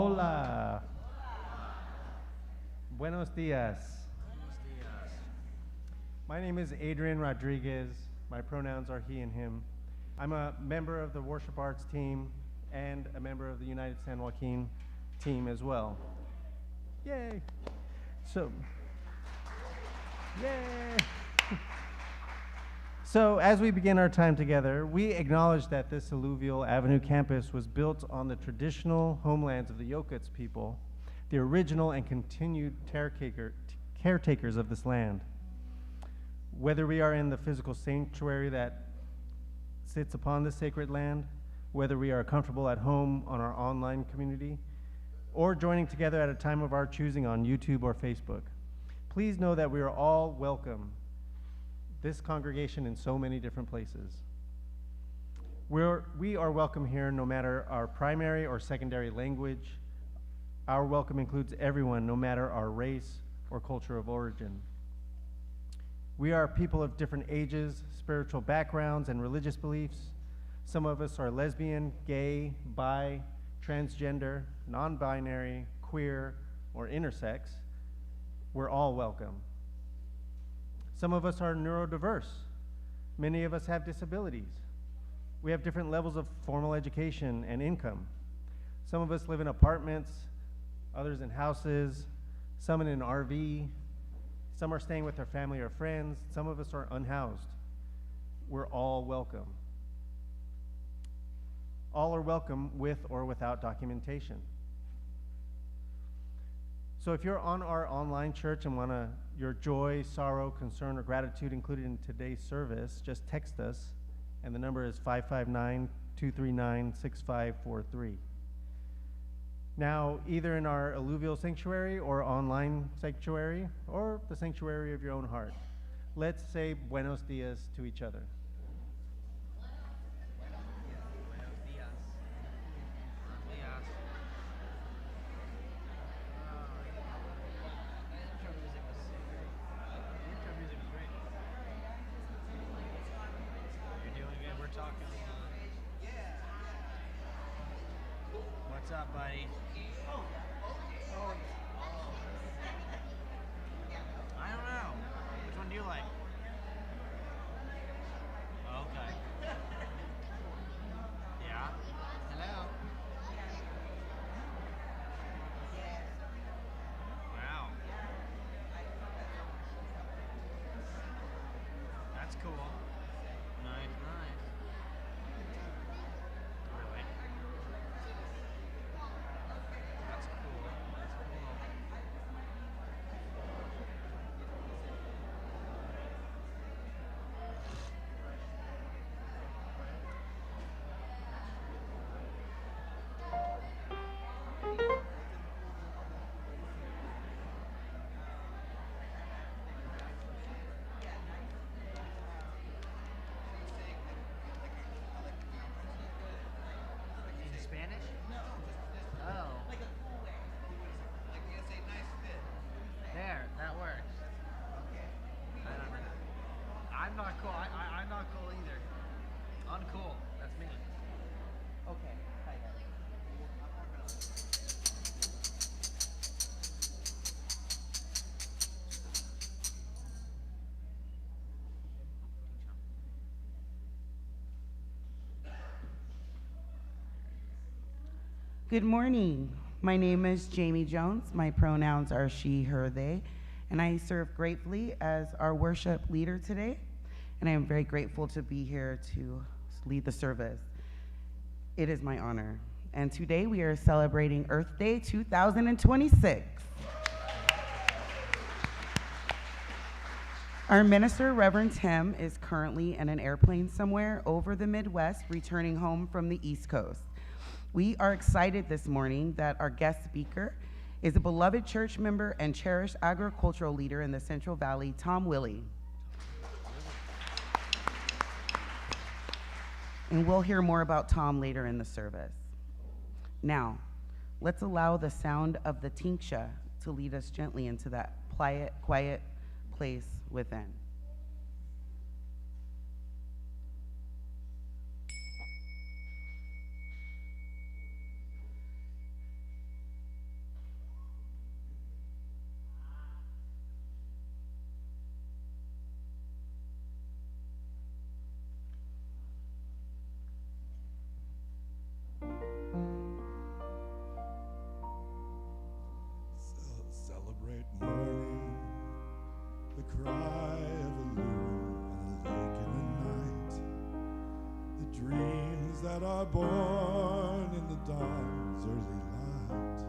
Hola. Buenos dias. My name is Adrian Rodriguez. My pronouns are he and him. I'm a member of the Worship Arts team and a member of the United San Joaquin team as well. Yay! So, yay! So as we begin our time together, we acknowledge that this Alluvial Avenue campus was built on the traditional homelands of the Yokuts people, the original and continued caretakers of this land. Whether we are in the physical sanctuary that sits upon this sacred land, whether we are comfortable at home on our online community, or joining together at a time of our choosing on YouTube or Facebook, please know that we are all welcome. This congregation in so many different places. We are welcome here no matter our primary or secondary language. Our welcome includes everyone, no matter our race or culture of origin. We are people of different ages, spiritual backgrounds, and religious beliefs. Some of us are lesbian, gay, bi, transgender, non-binary, queer, or intersex. We're all welcome. Some of us are neurodiverse. Many of us have disabilities. We have different levels of formal education and income. Some of us live in apartments, others in houses, some in an RV, some are staying with their family or friends, some of us are unhoused. We're all welcome. All are welcome with or without documentation. So if you're on our online church and want your joy, sorrow, concern, or gratitude included in today's service, just text us, and the number is 559-239-6543. Now, either in our alluvial sanctuary or online sanctuary, or the sanctuary of your own heart, let's say buenos dias to each other. What's up, buddy? I don't know. Which one do you like? Okay. Yeah? Hello? Wow. That's cool. Nice. Really? That's cool. In Spanish? Oh. There, that works. I don't know. I'm not cool. I'm not cool either. Uncool. That's me. Okay. Hi, guys. Good morning. My name is Jamie Jones. My pronouns are she, her, they, and I serve gratefully as our worship leader today, and I am very grateful to be here to lead the service. It is my honor. And today we are celebrating Earth Day 2026. Our minister, Reverend Tim, is currently in an airplane somewhere over the Midwest, returning home from the East Coast. We are excited this morning that our guest speaker is a beloved church member and cherished agricultural leader in the Central Valley, Tom Willie. And we'll hear more about Tom later in the service. Now, let's allow the sound of the tinksha to lead us gently into that quiet place within. that are born in the dawn's early light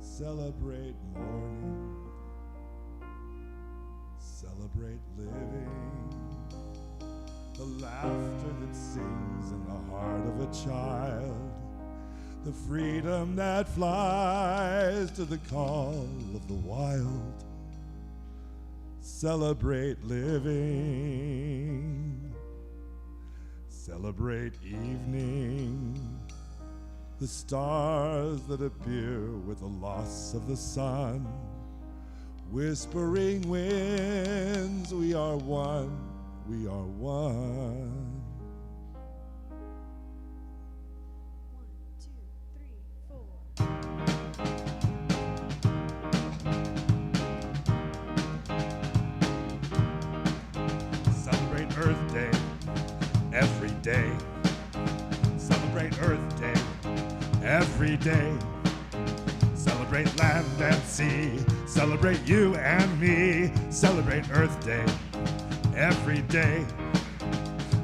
celebrate morning, celebrate living, the laughter that sings in the heart of a child, the freedom that flies to the call of the wild. Celebrate living, celebrate evening, the stars that appear with the loss of the sun, whispering winds, we are one, we are one. 1, 2, 3, 4. Celebrate Earth Day every day. Celebrate Earth Day every day. Celebrate land and sea. Celebrate you and me. Celebrate Earth Day every day.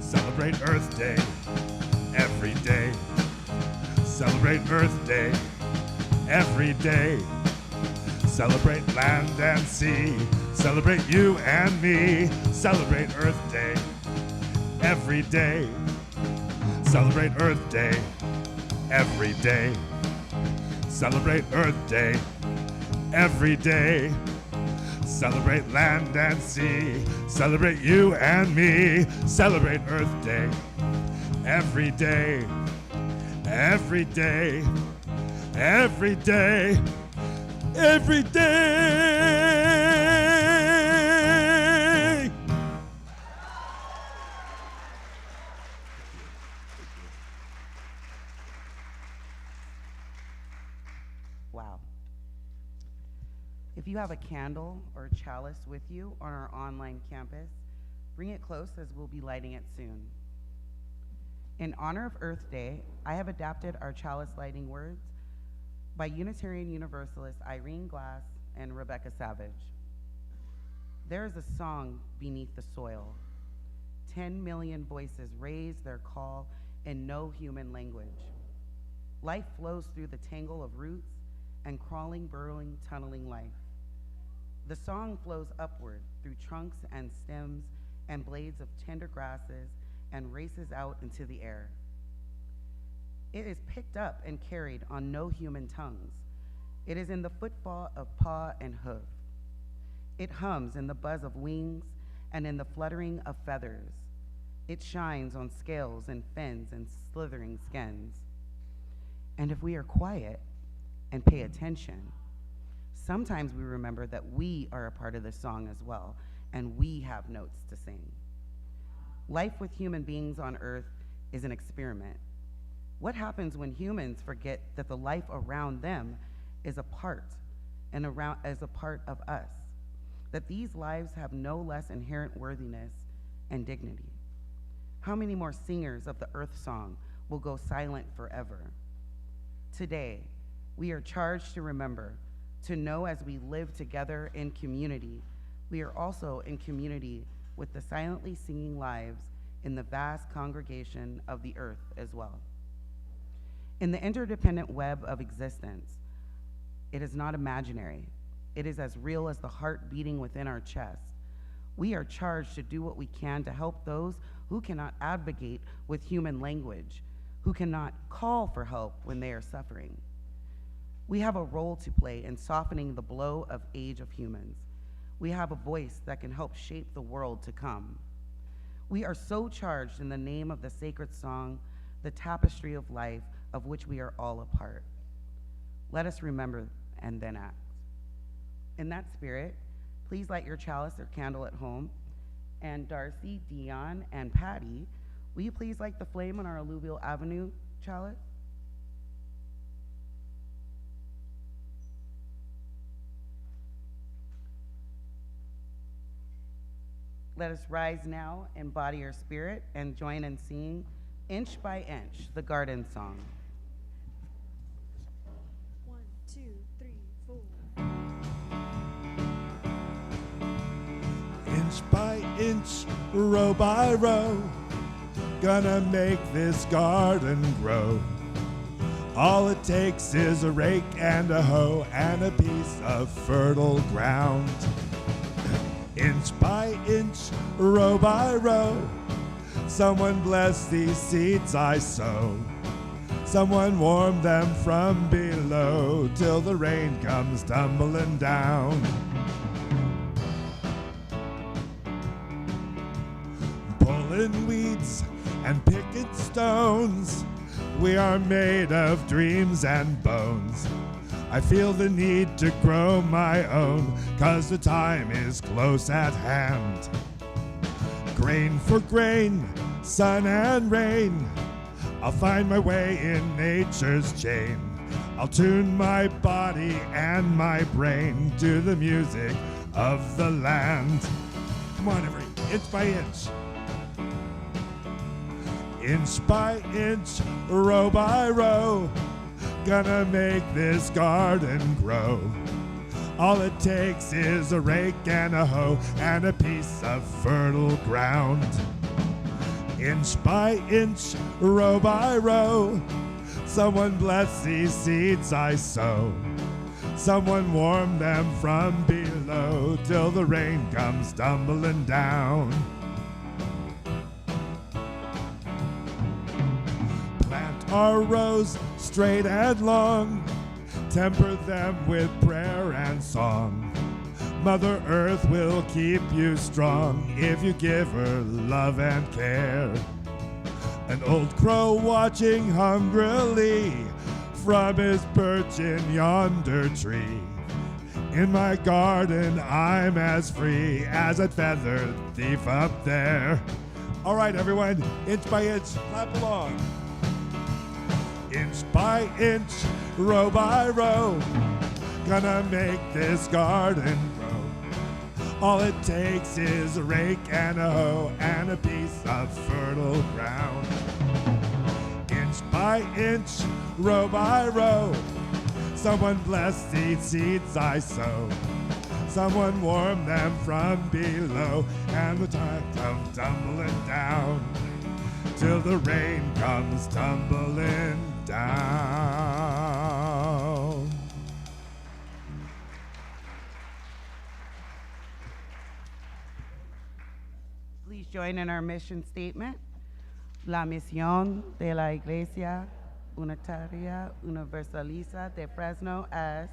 Celebrate Earth Day every day. Celebrate Earth Day every day. Celebrate land and sea. Celebrate you and me. Celebrate Earth Day every day. Celebrate Earth Day every day. Celebrate Earth Day every day. Celebrate land and sea. Celebrate you and me. Celebrate Earth Day every day. Every day. Every day. Every day. Wow. If you have a candle or chalice with you on our online campus, bring it close as we'll be lighting it soon. In honor of Earth Day, I have adapted our chalice lighting words by Unitarian Universalist Irene Glass and Rebecca Savage. There is a song beneath the soil. 10 million voices raise their call in no human language. Life flows through the tangle of roots and crawling, burrowing, tunneling life. The song flows upward through trunks and stems and blades of tender grasses and races out into the air. It is picked up and carried on no human tongues. It is in the footfall of paw and hoof. It hums in the buzz of wings and in the fluttering of feathers. It shines on scales and fins and slithering skins. And if we are quiet and pay attention, sometimes we remember that we are a part of the song as well, and we have notes to sing. Life with human beings on Earth is an experiment. What happens when humans forget that the life around them is a part and as a part of us? That these lives have no less inherent worthiness and dignity? How many more singers of the Earth song will go silent forever? Today, we are charged to remember, to know as we live together in community, we are also in community with the silently singing lives in the vast congregation of the earth as well. In the interdependent web of existence, it is not imaginary. It is as real as the heart beating within our chest. We are charged to do what we can to help those who cannot advocate with human language, who cannot call for help when they are suffering. We have a role to play in softening the blow of age of humans. We have a voice that can help shape the world to come. We are so charged in the name of the sacred song, the tapestry of life, of which we are all a part. Let us remember and then act. In that spirit, please light your chalice or candle at home. And Darcy, Dion, and Patty, will you please light the flame on our Alluvial Avenue chalice? Let us rise now, embody our spirit, and join in singing Inch by Inch, the garden song. 1, 2, 3, 4. Inch by inch, row by row, gonna make this garden grow. All it takes is a rake and a hoe and a piece of fertile ground. Inch by inch, row by row, someone bless these seeds I sow. Someone warm them from below till the rain comes tumbling down. Pulling weeds and picking stones, we are made of dreams and bones. I feel the need to grow my own, 'cause the time is close at hand. Grain for grain, sun and rain, I'll find my way in nature's chain. I'll tune my body and my brain to the music of the land. Come on, inch by inch. Inch by inch, row by row, gonna make this garden grow. All it takes is a rake and a hoe and a piece of fertile ground. Inch by inch, row by row, someone bless these seeds I sow. Someone warm them from below till the rain comes tumbling down. Plant our rows straight and long, temper them with prayer and song. Mother Earth will keep you strong if you give her love and care. An old crow watching hungrily from his perch in yonder tree. In my garden I'm as free as a feathered thief up there. All right, everyone, inch by inch, clap along. Inch by inch, row by row, gonna make this garden grow. All it takes is a rake and a hoe and a piece of fertile ground. Inch by inch, row by row, someone bless these seeds I sow. Someone warm them from below, and the time comes tumbling down till the rain comes tumbling down. Please join in our mission statement. La misión de la Iglesia Unitaria Universalista de Fresno es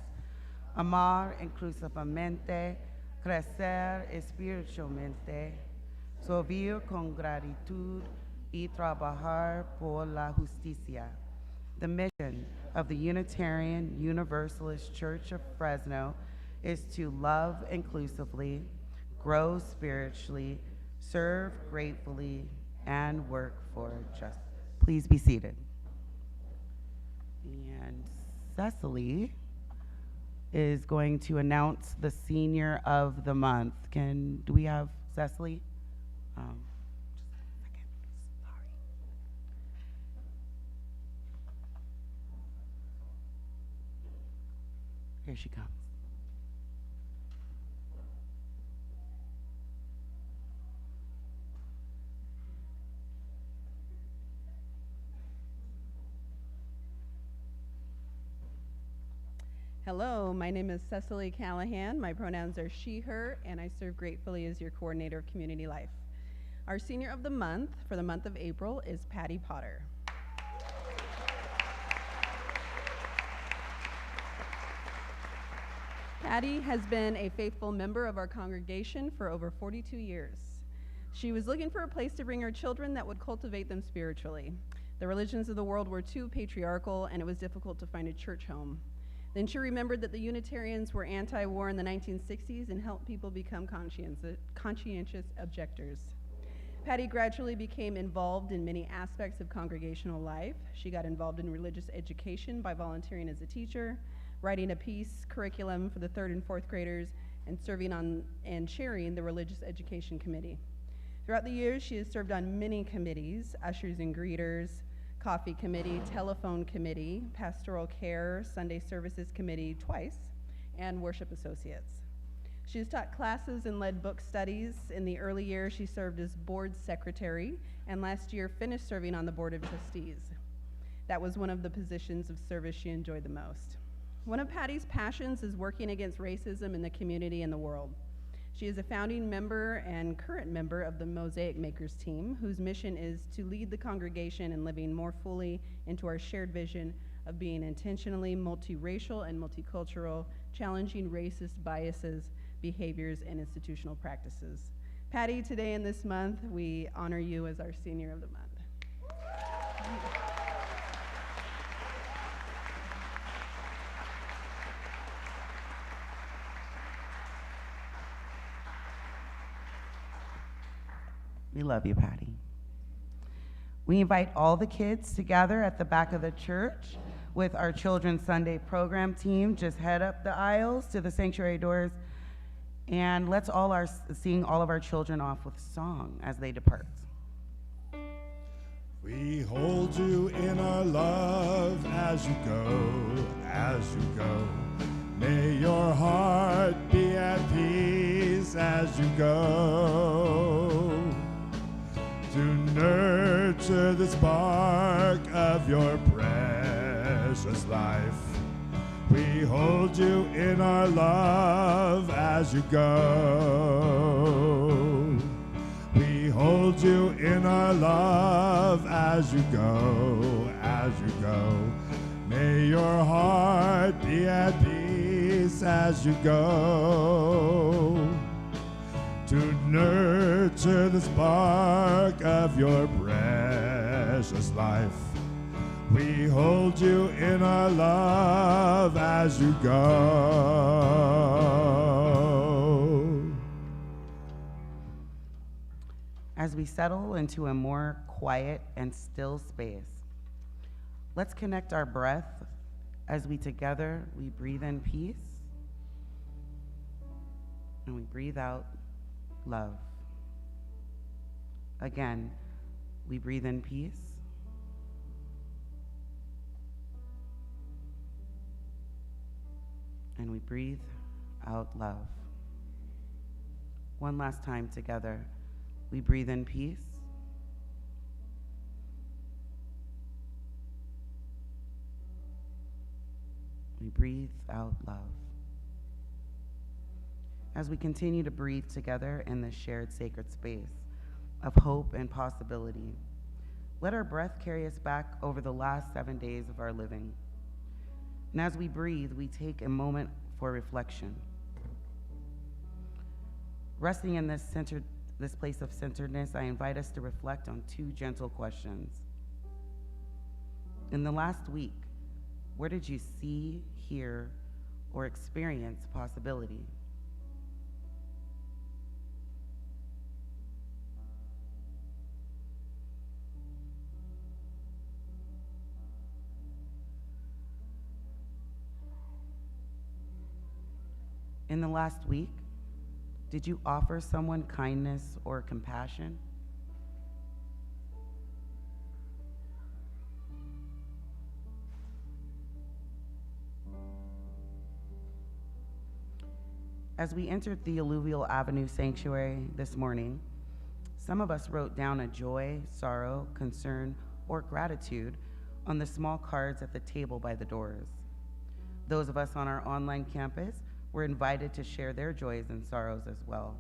amar inclusivamente, crecer espiritualmente, servir con gratitud y trabajar por la justicia. The mission of the Unitarian Universalist Church of Fresno is to love inclusively, grow spiritually, serve gratefully, and work for justice. Please be seated. And Cecily is going to announce the Senior of the Month. Do we have Cecily? Just a second, sorry. Here she comes. Hello, my name is Cecily Callahan. My pronouns are she, her, and I serve gratefully as your coordinator of community life. Our senior of the month for the month of April is Patty Potter. Patty has been a faithful member of our congregation for over 42 years. She was looking for a place to bring her children that would cultivate them spiritually. The religions of the world were too patriarchal, and it was difficult to find a church home. Then she remembered that the Unitarians were anti-war in the 1960s and helped people become conscientious objectors. Patty gradually became involved in many aspects of congregational life. She got involved in religious education by volunteering as a teacher, writing a piece curriculum for the 3rd and 4th graders, and serving on and chairing the religious education committee. Throughout the years, she has served on many committees: ushers and greeters, coffee committee, telephone committee, pastoral care, Sunday services committee twice, and worship associates. She has taught classes and led book studies. In the early years, she served as board secretary, and last year finished serving on the board of trustees. That was one of the positions of service she enjoyed the most. One of Patty's passions is working against racism in the community and the world. She is a founding member and current member of the Mosaic Makers team, whose mission is to lead the congregation in living more fully into our shared vision of being intentionally multiracial and multicultural, challenging racist biases, behaviors, and institutional practices. Patty, today and this month, we honor you as our Senior of the Month. We love you, Patty. We invite all the kids to gather at the back of the church with our Children's Sunday program team. Just head up the aisles to the sanctuary doors, and let's sing all of our children off with a song as they depart. We hold you in our love as you go, as you go. May your heart be at peace as you go. To nurture the spark of your precious life. We hold you in our love as you go. We hold you in our love as you go, as you go. May your heart be at peace as you go. To nurture the spark of your precious life. We hold you in our love as you go. As we settle into a more quiet and still space, let's connect our breath as we together breathe in peace and we breathe out love. Again, we breathe in peace. And we breathe out love. One last time together. We breathe in peace. We breathe out love. As we continue to breathe together in this shared sacred space of hope and possibility, let our breath carry us back over the last 7 days of our living. And as we breathe, we take a moment for reflection. Resting in this place of centeredness, I invite us to reflect on 2 gentle questions. In the last week, where did you see, hear, or experience possibility? In the last week, did you offer someone kindness or compassion? As we entered the Alluvial Avenue Sanctuary this morning, some of us wrote down a joy, sorrow, concern, or gratitude on the small cards at the table by the doors. Those of us on our online campus were invited to share their joys and sorrows as well.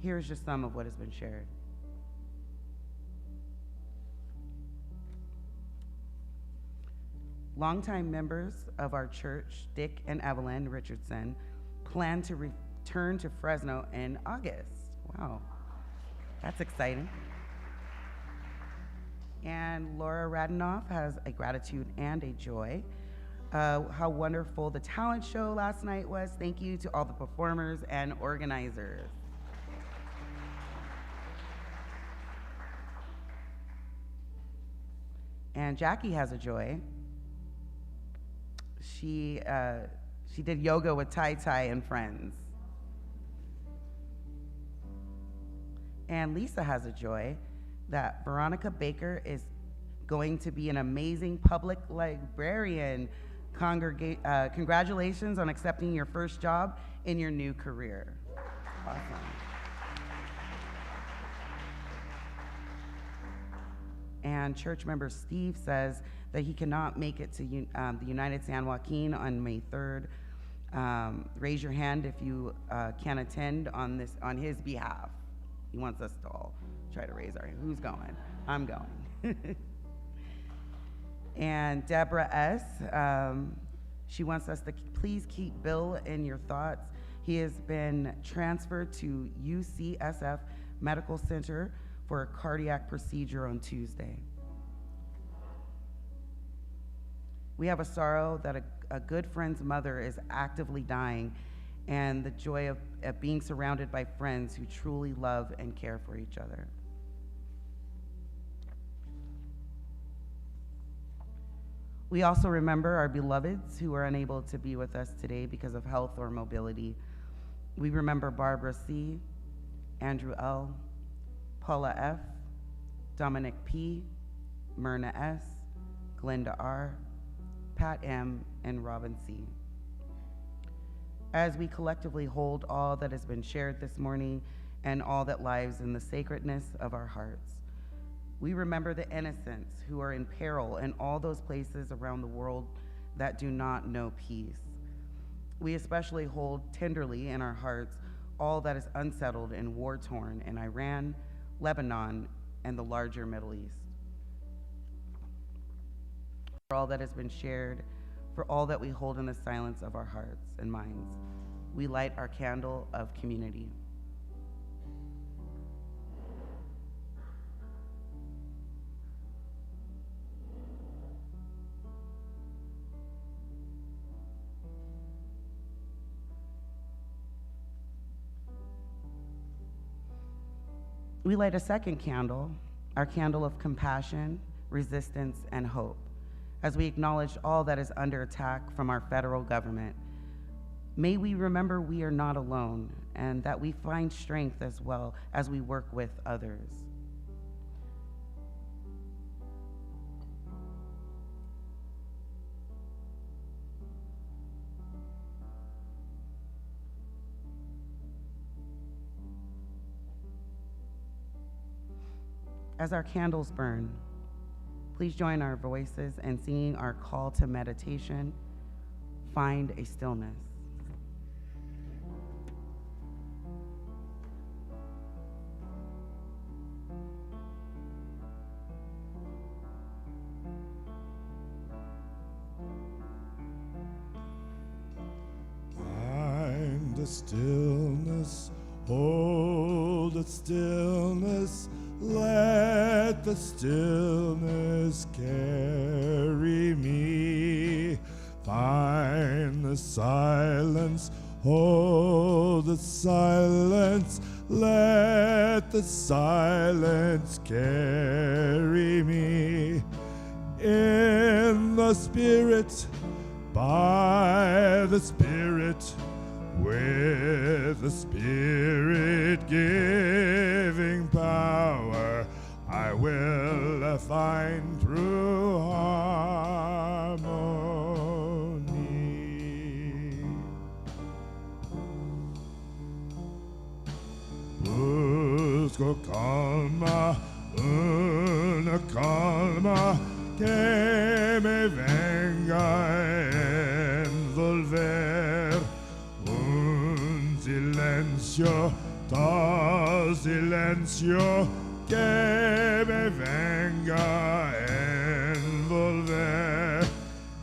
Here's just some of what has been shared. Longtime members of our church, Dick and Evelyn Richardson, plan to return to Fresno in August. Wow, that's exciting. And Laura Radenoff has a gratitude and a joy. How wonderful the talent show last night was. Thank you to all the performers and organizers. And Jackie has a joy. She did yoga with Tai Tai and friends. And Lisa has a joy that Veronica Baker is going to be an amazing public librarian Congratulations on accepting your first job in your new career. Awesome. And church member Steve says that he cannot make it to the United San Joaquin on May 3rd. Raise your hand if you can attend on his behalf. He wants us to all try to raise our hand. Who's going? I'm going. And Deborah S., she wants us to please keep Bill in your thoughts. He has been transferred to UCSF Medical Center for a cardiac procedure on Tuesday. We have a sorrow that a good friend's mother is actively dying, and the joy of being surrounded by friends who truly love and care for each other. We also remember our beloveds who are unable to be with us today because of health or mobility. We remember Barbara C., Andrew L., Paula F., Dominic P., Myrna S., Glenda R., Pat M., and Robin C. As we collectively hold all that has been shared this morning and all that lies in the sacredness of our hearts, we remember the innocents who are in peril in all those places around the world that do not know peace. We especially hold tenderly in our hearts all that is unsettled and war-torn in Iran, Lebanon, and the larger Middle East. For all that has been shared, for all that we hold in the silence of our hearts and minds, we light our candle of community. We light a second candle, our candle of compassion, resistance, and hope, as we acknowledge all that is under attack from our federal government. May we remember we are not alone, and that we find strength as well as we work with others. As our candles burn, please join our voices in singing our call to meditation, Find a Stillness. Find the stillness, hold the stillness, let the stillness carry me. Find the silence, hold the silence, let the silence carry me. In the Spirit, by the Spirit, with the Spirit giving power, I will find true harmony. Busco calma, una calma que me venga a envolver. Silencio, tal silencio que me venga a envolver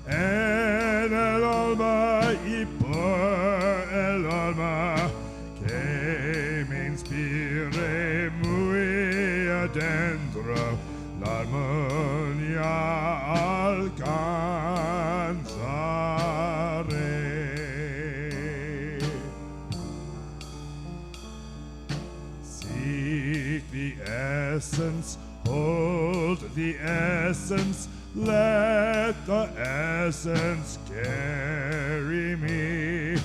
en el alma y por el alma, que me inspire muy adentro la armonía alcanzaré. The essence, hold the essence, let the essence carry me.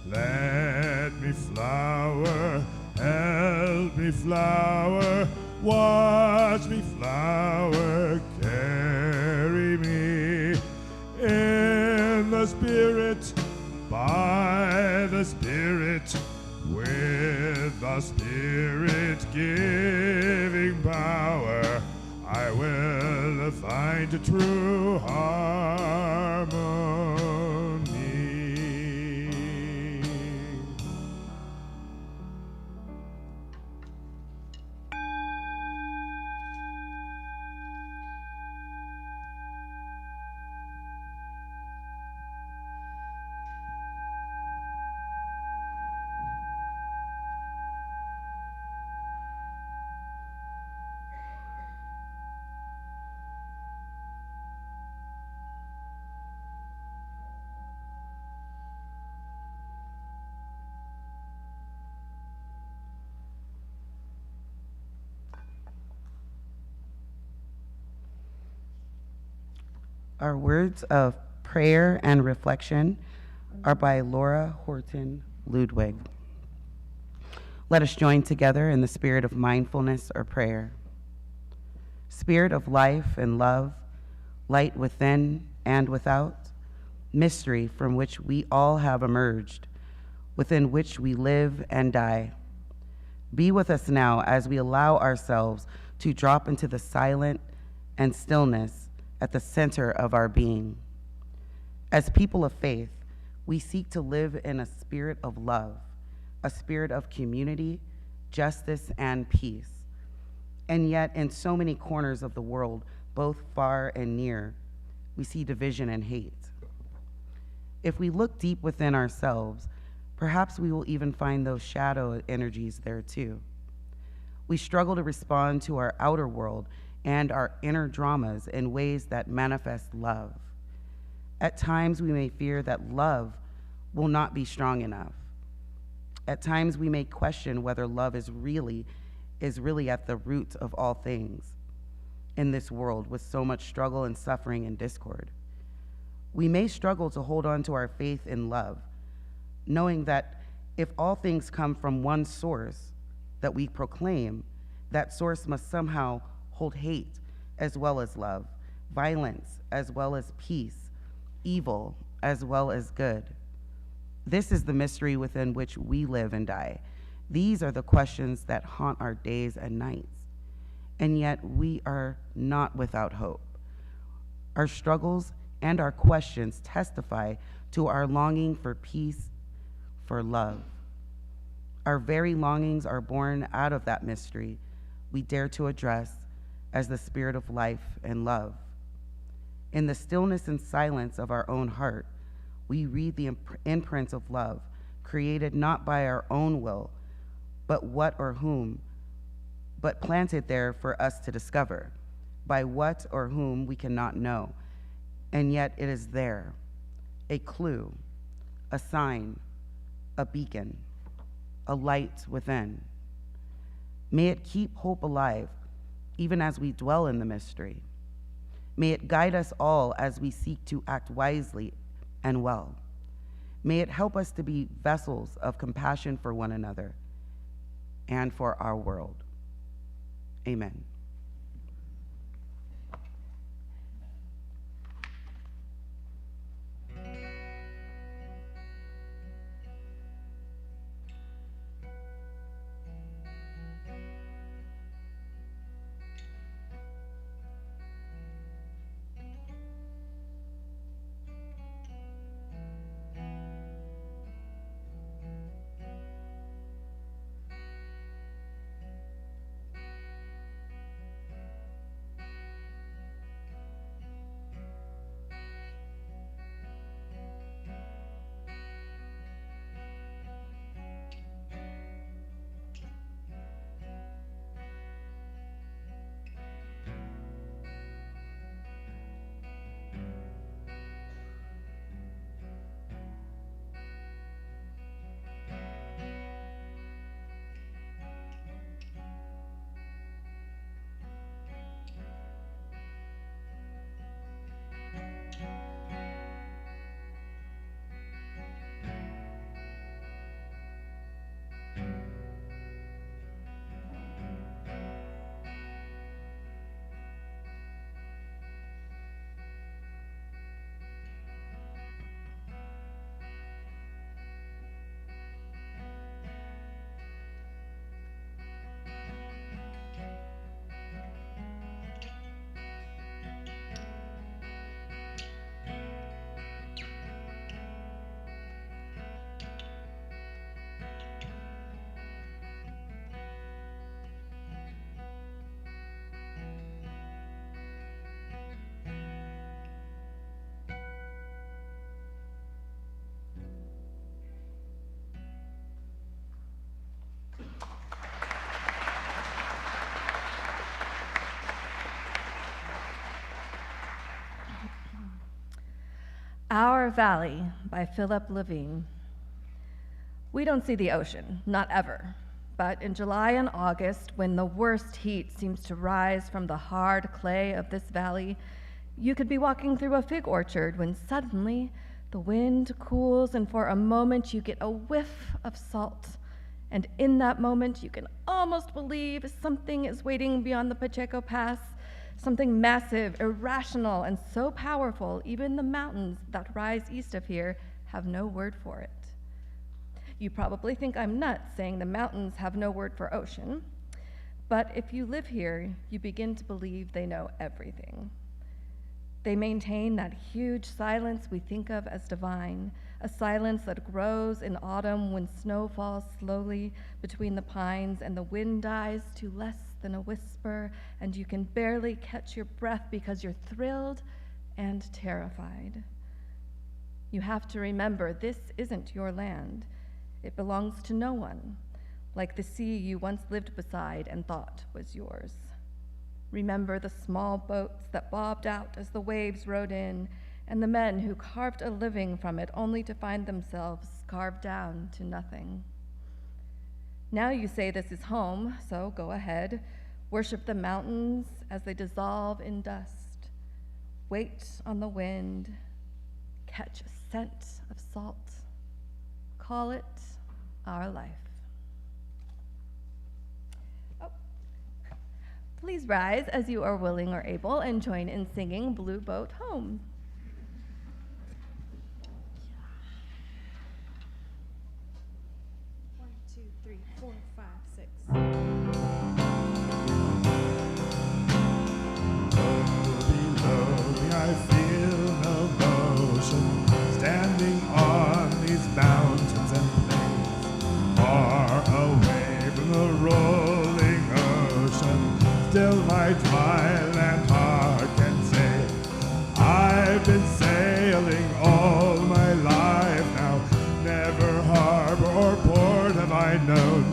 Let me flower, help me flower, watch me flower, carry me. In giving power, I will find a true harmony. Our words of prayer and reflection are by Laura Horton Ludwig. Let us join together in the spirit of mindfulness or prayer. Spirit of life and love, light within and without, mystery from which we all have emerged, within which we live and die. Be with us now as we allow ourselves to drop into the silent and stillness at the center of our being. As people of faith, we seek to live in a spirit of love, a spirit of community, justice, and peace. And yet, in so many corners of the world, both far and near, we see division and hate. If we look deep within ourselves, perhaps we will even find those shadow energies there too. We struggle to respond to our outer world and our inner dramas in ways that manifest love. At times, we may fear that love will not be strong enough. At times, we may question whether love is really at the root of all things in this world with so much struggle and suffering and discord. We may struggle to hold on to our faith in love, knowing that if all things come from one source that we proclaim, that source must somehow hold hate as well as love, violence as well as peace, evil as well as good. This is the mystery within which we live and die. These are the questions that haunt our days and nights. And yet we are not without hope. Our struggles and our questions testify to our longing for peace, for love. Our very longings are born out of that mystery we dare to address as the spirit of life and love. In the stillness and silence of our own heart, we read the imprints of love, created not by our own will, but what or whom, but planted there for us to discover, by what or whom we cannot know. And yet it is there, a clue, a sign, a beacon, a light within. May it keep hope alive, even as we dwell in the mystery. May it guide us all as we seek to act wisely and well. May it help us to be vessels of compassion for one another and for our world. Amen. Our Valley by Philip Levine. We don't see the ocean, not ever. But in July and August, when the worst heat seems to rise from the hard clay of this valley, you could be walking through a fig orchard when suddenly the wind cools and for a moment you get a whiff of salt. And in that moment, you can almost believe something is waiting beyond the Pacheco Pass, something massive, irrational, and so powerful, even the mountains that rise east of here have no word for it. You probably think I'm nuts saying the mountains have no word for ocean, but if you live here, you begin to believe they know everything. They maintain that huge silence we think of as divine, a silence that grows in autumn when snow falls slowly between the pines and the wind dies to less than a whisper, and you can barely catch your breath because you're thrilled and terrified. You have to remember this isn't your land. It belongs to no one, like the sea you once lived beside and thought was yours. Remember the small boats that bobbed out as the waves rode in, and the men who carved a living from it only to find themselves carved down to nothing. Now you say this is home, so go ahead. Worship the mountains as they dissolve in dust. Wait on the wind. Catch a scent of salt. Call it our life. Oh. Please rise as you are willing or able and join in singing Blue Boat Home. One, two, three, 4, 5, 6. Below me I feel no motion, standing on these mountains and plains, far away from the rolling ocean. Still my dry land heart can say, I've been sailing all my life now. Never harbor or port have I known.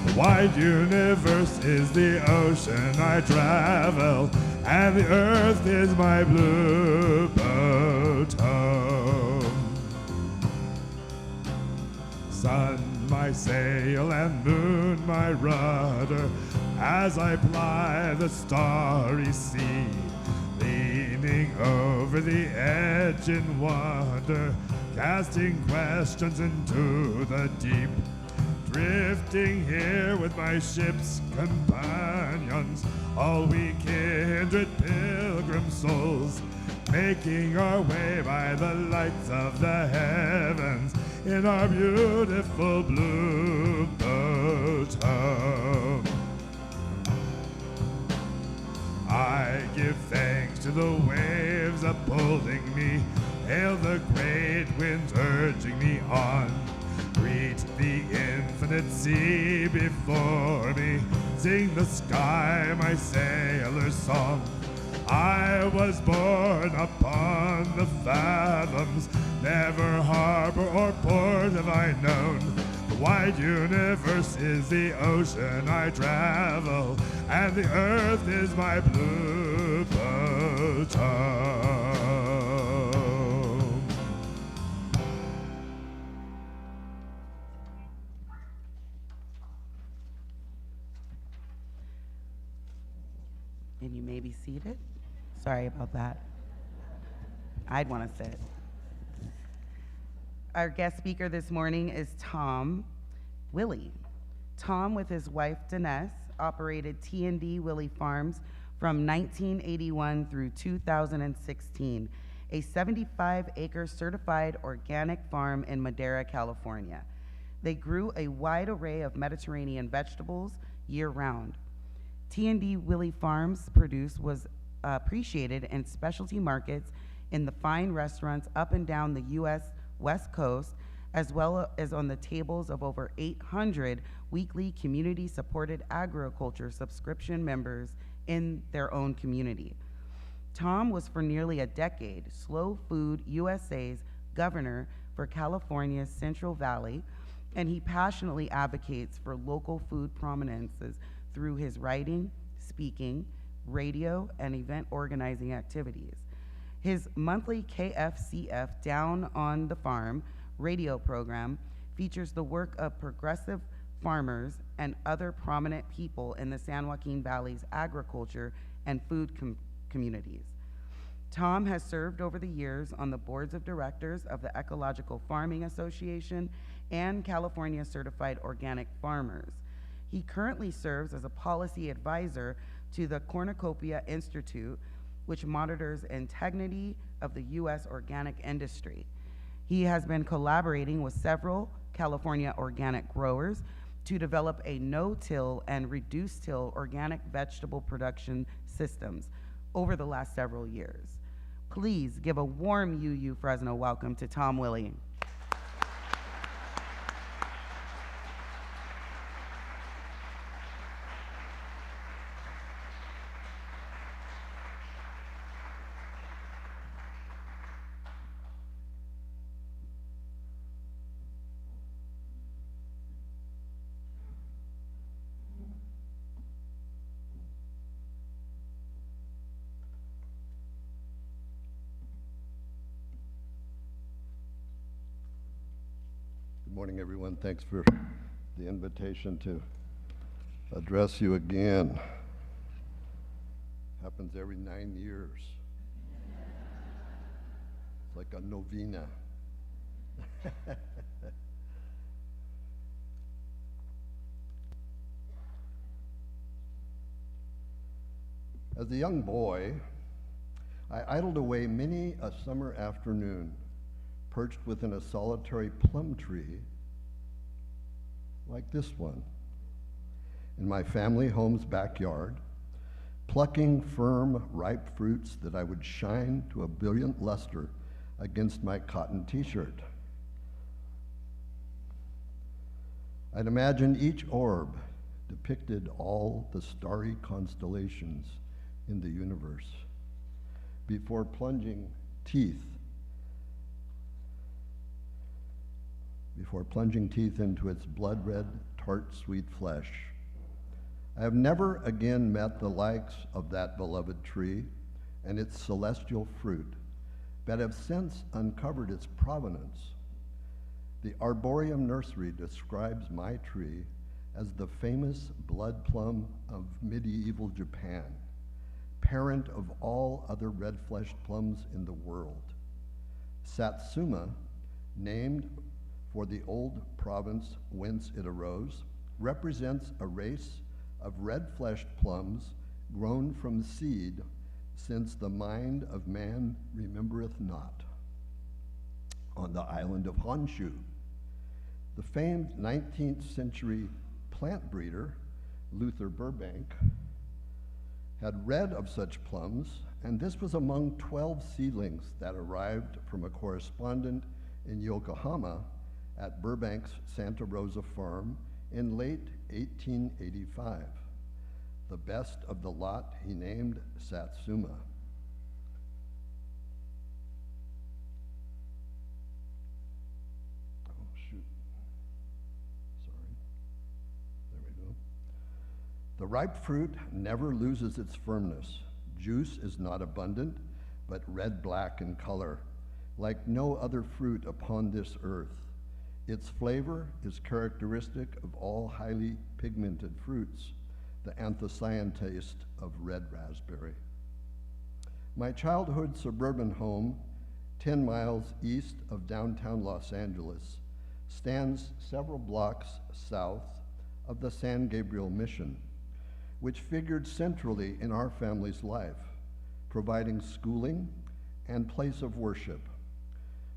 The wide universe is the ocean I travel, and the earth is my blue boat home. Sun, my sail, and moon, my rudder, as I ply the starry sea, leaning over the edge in wonder, casting questions into the deep. Drifting here with my ship's companions, all we kindred pilgrim souls, making our way by the lights of the heavens in our beautiful blue boat home. I give thanks to the waves upholding me, hail the great winds urging me on. Greet the infinite sea before me, sing the sky my sailor's song. I was born upon the fathoms, never harbor or port have I known. The wide universe is the ocean I travel, and the earth is my blue boat home. And you may be seated. Sorry about that. I'd want to sit. Our guest speaker this morning is Tom Willie. Tom, with his wife Denise, operated T&D Willie Farms from 1981 through 2016, a 75-acre certified organic farm in Madera, California. They grew a wide array of Mediterranean vegetables year-round. T&D Willie Farms' produce was appreciated in specialty markets in the fine restaurants up and down the U.S. West Coast, as well as on the tables of over 800 weekly community-supported agriculture subscription members in their own community. Tom was for nearly a decade Slow Food USA's governor for California's Central Valley, and he passionately advocates for local food prominences through his writing, speaking, radio, and event organizing activities. His monthly KFCF Down on the Farm radio program features the work of progressive farmers and other prominent people in the San Joaquin Valley's agriculture and food communities. Tom has served over the years on the boards of directors of the Ecological Farming Association and California Certified Organic Farmers. He currently serves as a policy advisor to the Cornucopia Institute, which monitors integrity of the U.S. organic industry. He has been collaborating with several California organic growers to develop a no-till and reduced-till organic vegetable production systems over the last several years. Please give a warm UU Fresno welcome to Tom Willie. Good morning, everyone. Thanks for the invitation to address you again. Happens every 9 years. It's like a novena. As a young boy, I idled away many a summer afternoon, perched within a solitary plum tree like this one in my family home's backyard, plucking firm, ripe fruits that I would shine to a brilliant luster against my cotton t-shirt. I'd imagine each orb depicted all the starry constellations in the universe before plunging teeth into its blood-red, tart, sweet flesh. I have never again met the likes of that beloved tree and its celestial fruit, but have since uncovered its provenance. The Arboretum Nursery describes my tree as the famous blood plum of medieval Japan, parent of all other red-fleshed plums in the world. Satsuma, named for the old province whence it arose, represents a race of red-fleshed plums grown from seed since the mind of man remembereth not. On the island of Honshu, the famed 19th century plant breeder, Luther Burbank, had read of such plums, and this was among 12 seedlings that arrived from a correspondent in Yokohama at Burbank's Santa Rosa farm in late 1885. The best of the lot he named Satsuma. Oh, shoot. Sorry. There we go. The ripe fruit never loses its firmness. Juice is not abundant, but red-black in color, like no other fruit upon this earth. Its flavor is characteristic of all highly pigmented fruits, the anthocyan taste of red raspberry. My childhood suburban home, 10 miles east of downtown Los Angeles, stands several blocks south of the San Gabriel Mission, which figured centrally in our family's life, providing schooling and place of worship.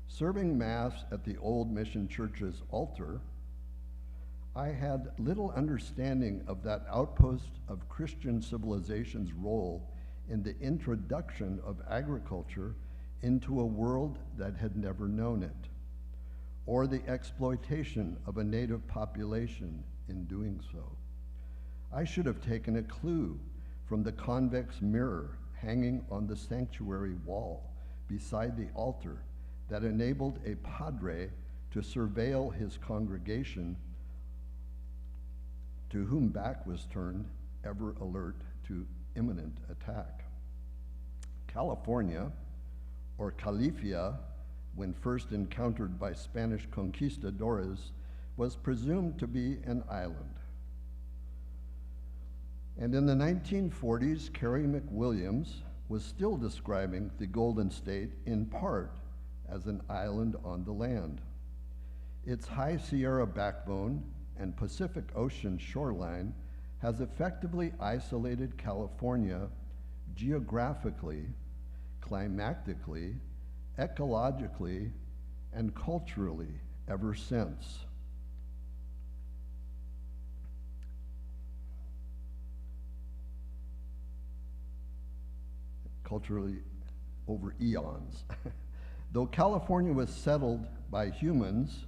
Serving Mass at the old mission church's altar, I had little understanding of that outpost of Christian civilization's role in the introduction of agriculture into a world that had never known it, or the exploitation of a native population in doing so. I should have taken a clue from the convex mirror hanging on the sanctuary wall beside the altar that enabled a padre to surveil his congregation, to whom back was turned, ever alert to imminent attack. California, or Califia, when first encountered by Spanish conquistadores, was presumed to be an island. And in the 1940s, Carrie McWilliams was still describing the Golden State in part as an island on the land. Its high Sierra backbone and Pacific Ocean shoreline has effectively isolated California geographically, climatically, ecologically, and culturally ever since. Culturally over eons. Though California was settled by humans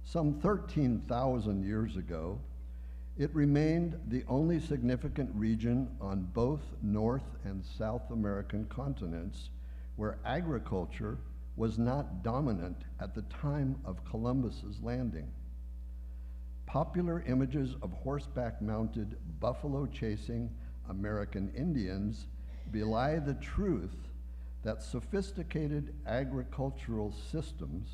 some 13,000 years ago, it remained the only significant region on both North and South American continents where agriculture was not dominant at the time of Columbus's landing. Popular images of horseback-mounted, buffalo-chasing American Indians belie the truth that sophisticated agricultural systems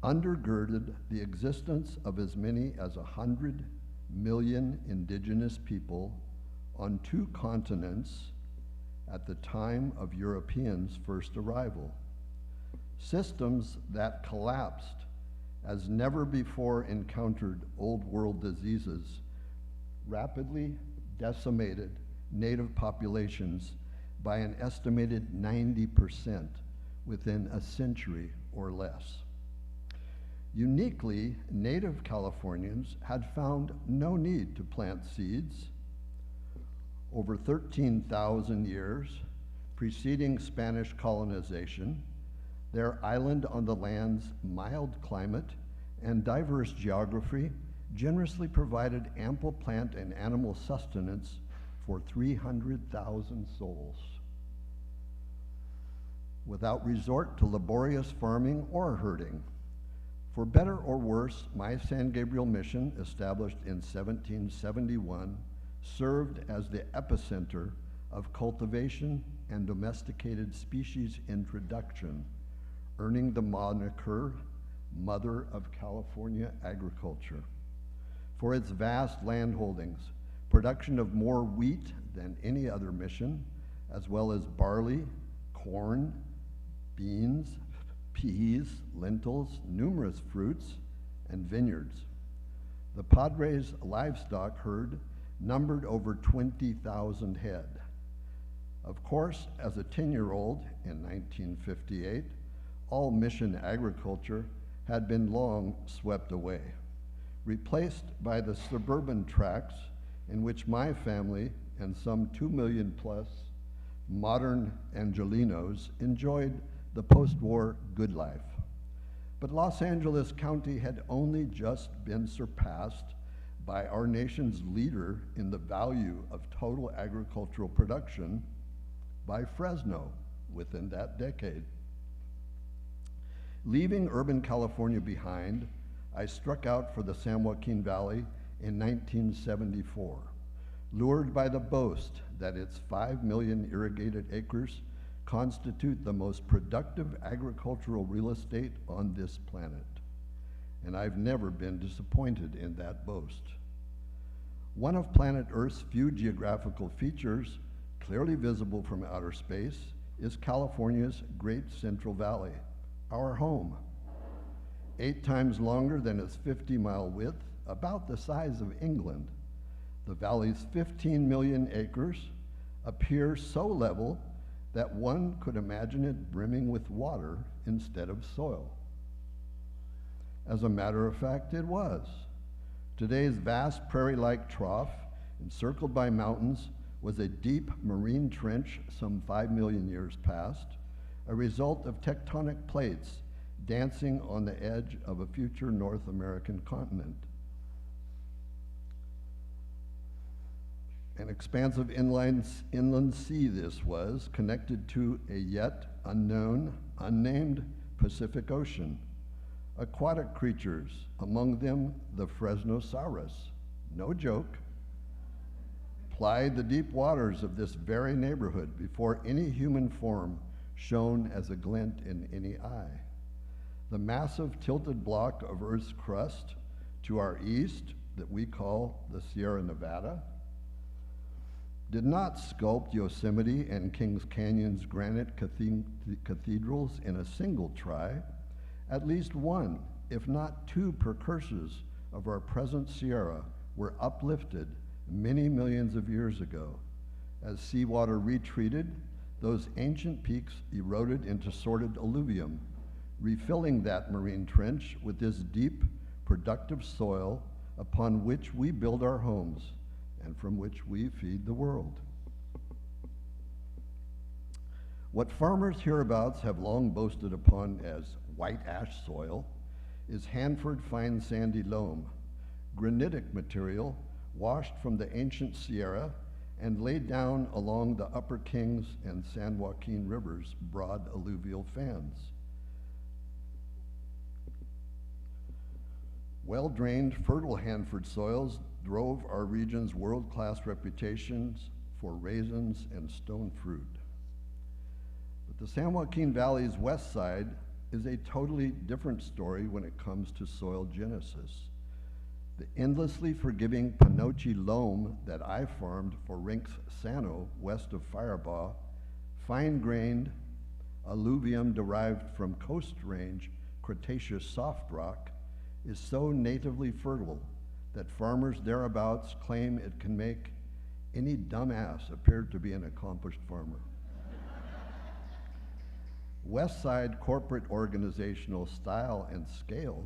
undergirded the existence of as many as 100 million indigenous people on 2 continents at the time of Europeans' first arrival. Systems that collapsed as never before encountered old world diseases rapidly decimated native populations by an estimated 90% within a century or less. Uniquely, native Californians had found no need to plant seeds. Over 13,000 years preceding Spanish colonization, their island on the land's mild climate and diverse geography generously provided ample plant and animal sustenance for 300,000 souls. Without resort to laborious farming or herding, for better or worse, my San Gabriel mission, established in 1771, served as the epicenter of cultivation and domesticated species introduction, earning the moniker Mother of California Agriculture. For its vast land holdings, production of more wheat than any other mission, as well as barley, corn, beans, peas, lentils, numerous fruits, and vineyards. The Padres' livestock herd numbered over 20,000 head. Of course, as a 10-year-old in 1958, all mission agriculture had been long swept away, replaced by the suburban tracts in which my family and some 2 million plus modern Angelinos enjoyed the post-war good life. But Los Angeles County had only just been surpassed by our nation's leader in the value of total agricultural production by Fresno within that decade. Leaving urban California behind, I struck out for the San Joaquin Valley in 1974, lured by the boast that its 5 million irrigated acres constitute the most productive agricultural real estate on this planet. And I've never been disappointed in that boast. One of planet Earth's few geographical features, clearly visible from outer space, is California's Great Central Valley, our home. 8 times longer than its 50-mile width, about the size of England. The valley's 15 million acres appear so level that one could imagine it brimming with water instead of soil. As a matter of fact, it was. Today's vast prairie-like trough, encircled by mountains, was a deep marine trench some 5 million years past, a result of tectonic plates dancing on the edge of a future North American continent. An expansive inland sea this was, connected to a yet unknown, unnamed Pacific Ocean. Aquatic creatures, among them the Fresnosaurus, no joke. plied the deep waters of this very neighborhood before any human form shone as a glint in any eye. The massive tilted block of Earth's crust to our east, that we call the Sierra Nevada, did not sculpt Yosemite and Kings Canyon's granite cathedrals in a single try. At least one, if not two, precursors of our present Sierra were uplifted many millions of years ago. As seawater retreated, those ancient peaks eroded into sorted alluvium, refilling that marine trench with this deep, productive soil upon which we build our homes and from which we feed the world. What farmers hereabouts have long boasted upon as white ash soil is Hanford fine sandy loam, granitic material washed from the ancient Sierra and laid down along the Upper Kings and San Joaquin Rivers' broad alluvial fans. Well-drained, fertile Hanford soils drove our region's world-class reputations for raisins and stone fruit. But the San Joaquin Valley's west side is a totally different story when it comes to soil genesis. The endlessly forgiving Panoche loam that I farmed for Rinks Sano west of Firebaugh, fine-grained alluvium derived from Coast Range Cretaceous soft rock, is so natively fertile that farmers thereabouts claim it can make any dumbass appear to be an accomplished farmer. West Side corporate organizational style and scale,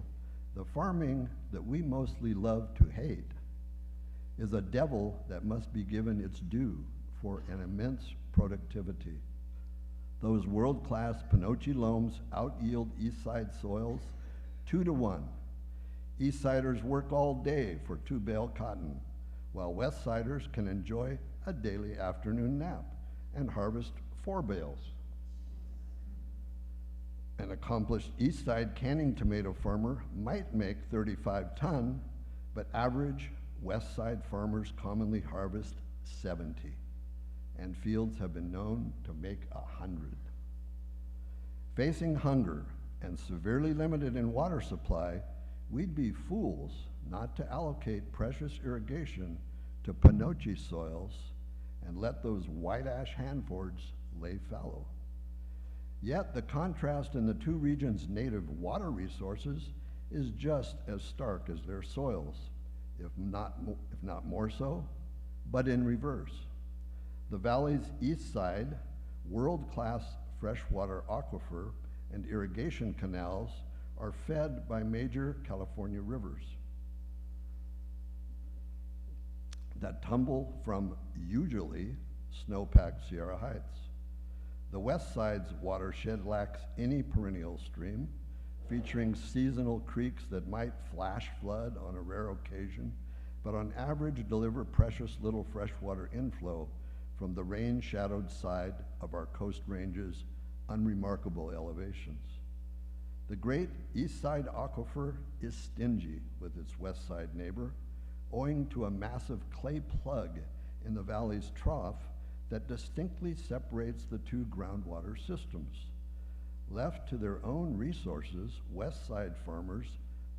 the farming that we mostly love to hate, is a devil that must be given its due for an immense productivity. Those world-class Panoche loams out-yield East Side soils 2-to-1. East Siders work all day for 2 bale cotton, while West Siders can enjoy a daily afternoon nap and harvest 4 bales. An accomplished East Side canning tomato farmer might make 35 ton, but average West Side farmers commonly harvest 70, and fields have been known to make 100. Facing hunger and severely limited in water supply, we'd be fools not to allocate precious irrigation to Panoche soils and let those white ash Hanfords lay fallow. Yet the contrast in the two regions' native water resources is just as stark as their soils, if not more so, but in reverse. The valley's east side, world-class freshwater aquifer and irrigation canals are fed by major California rivers that tumble from usually snow-packed Sierra Heights. The west side's watershed lacks any perennial stream, featuring seasonal creeks that might flash flood on a rare occasion, but on average deliver precious little freshwater inflow from the rain-shadowed side of our Coast Range's unremarkable elevations. The great east side aquifer is stingy with its west side neighbor, owing to a massive clay plug in the valley's trough that distinctly separates the two groundwater systems. Left to their own resources, west side farmers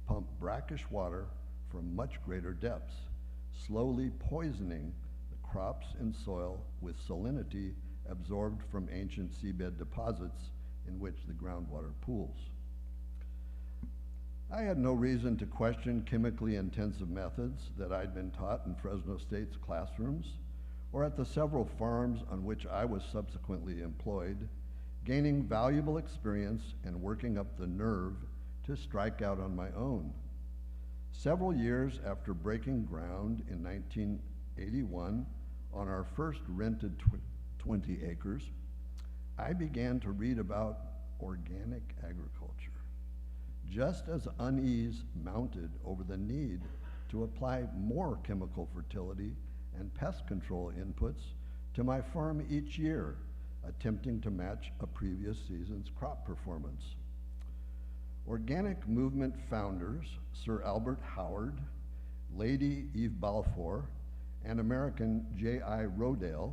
pump brackish water from much greater depths, slowly poisoning the crops and soil with salinity absorbed from ancient seabed deposits in which the groundwater pools. I had no reason to question chemically intensive methods that I'd been taught in Fresno State's classrooms or at the several farms on which I was subsequently employed, gaining valuable experience and working up the nerve to strike out on my own. Several years after breaking ground in 1981 on our first rented 20 acres, I began to read about organic agriculture, just as unease mounted over the need to apply more chemical fertility and pest control inputs to my farm each year, attempting to match a previous season's crop performance. Organic movement founders Sir Albert Howard, Lady Eve Balfour, and American J.I. Rodale,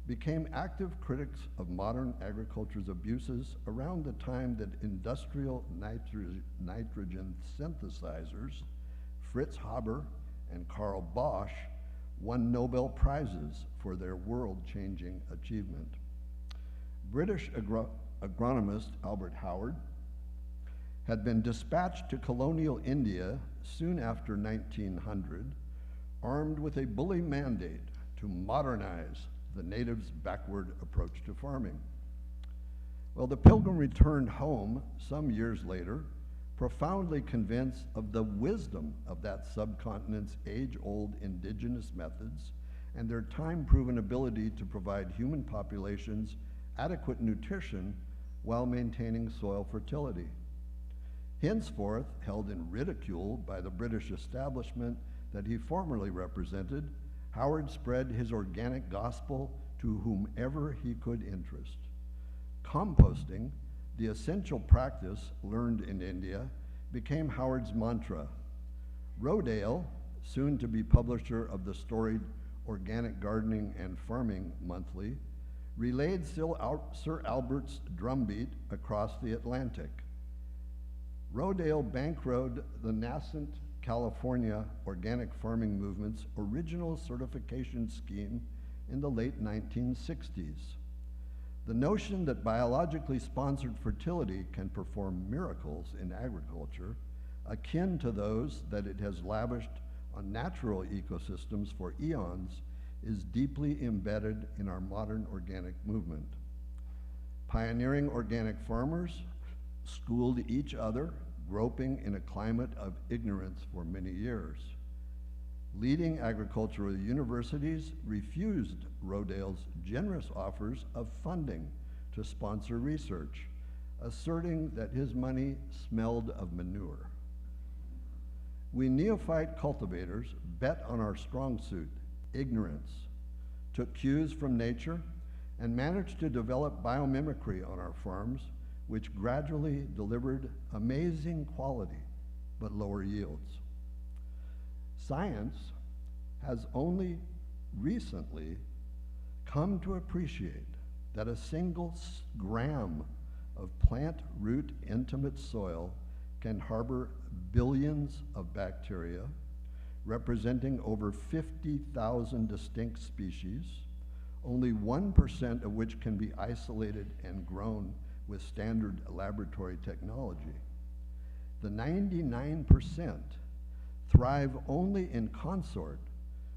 became active critics of modern agriculture's abuses around the time that industrial nitrogen synthesizers, Fritz Haber and Karl Bosch, won Nobel Prizes for their world-changing achievement. British agronomist Albert Howard had been dispatched to colonial India soon after 1900, armed with a bully mandate to modernize the natives' backward approach to farming. Well, the Pilgrim returned home some years later, profoundly convinced of the wisdom of that subcontinent's age-old indigenous methods and their time-proven ability to provide human populations adequate nutrition while maintaining soil fertility. Henceforth, held in ridicule by the British establishment that he formerly represented, Howard spread his organic gospel to whomever he could interest. Composting, the essential practice learned in India, became Howard's mantra. Rodale, soon to be publisher of the storied Organic Gardening and Farming Monthly, relayed Sir Albert's drumbeat across the Atlantic. Rodale bankrolled the nascent California organic farming movement's original certification scheme in the late 1960s. The notion that biologically sponsored fertility can perform miracles in agriculture, akin to those that it has lavished on natural ecosystems for eons, is deeply embedded in our modern organic movement. Pioneering organic farmers schooled each other, groping in a climate of ignorance for many years. Leading agricultural universities refused Rodale's generous offers of funding to sponsor research, asserting that his money smelled of manure. We neophyte cultivators bet on our strong suit, ignorance, took cues from nature, and managed to develop biomimicry on our farms, which gradually delivered amazing quality but lower yields. Science has only recently come to appreciate that a single gram of plant root intimate soil can harbor billions of bacteria, representing over 50,000 distinct species, only 1% of which can be isolated and grown with standard laboratory technology. The 99% thrive only in consort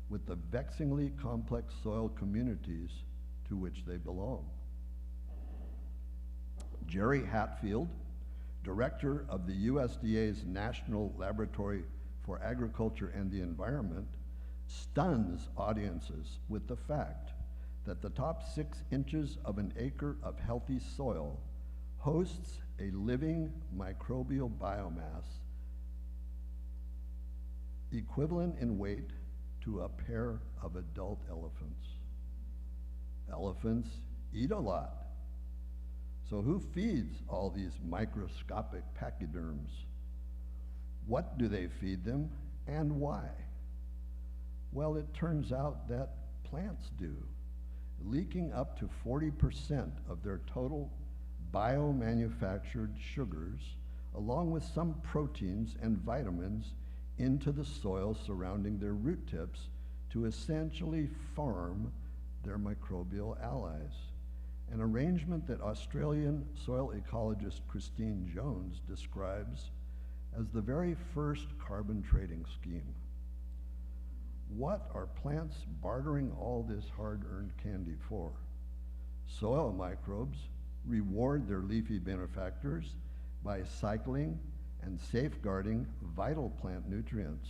with the vexingly complex soil communities to which they belong. Jerry Hatfield, director of the USDA's National Laboratory for Agriculture and the Environment, stuns audiences with the fact that the top 6 inches of an acre of healthy soil hosts a living microbial biomass equivalent in weight to a pair of adult elephants. Elephants eat a lot. So who feeds all these microscopic pachyderms? What do they feed them and why? Well, it turns out that plants do, leaking up to 40% of their total biomanufactured sugars, along with some proteins and vitamins, into the soil surrounding their root tips to essentially farm their microbial allies, an arrangement that Australian soil ecologist Christine Jones describes as the very first carbon trading scheme. What are plants bartering all this hard-earned candy for? Soil microbes reward their leafy benefactors by cycling and safeguarding vital plant nutrients,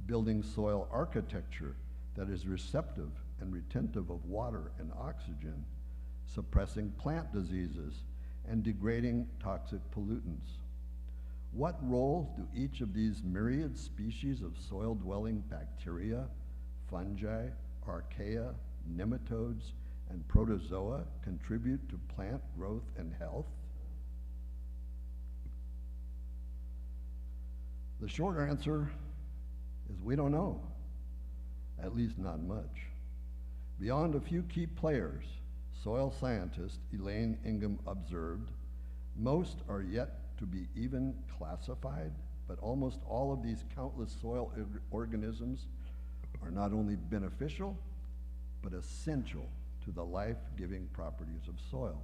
building soil architecture that is receptive and retentive of water and oxygen, suppressing plant diseases, and degrading toxic pollutants. What role do each of these myriad species of soil-dwelling bacteria, fungi, archaea, nematodes, and protozoa contribute to plant growth and health? The short answer is we don't know. at least not much. Beyond a few key players, soil scientist Elaine Ingham observed, most are yet to be even classified, but almost all of these countless soil organisms are not only beneficial, but essential to the life-giving properties of soil.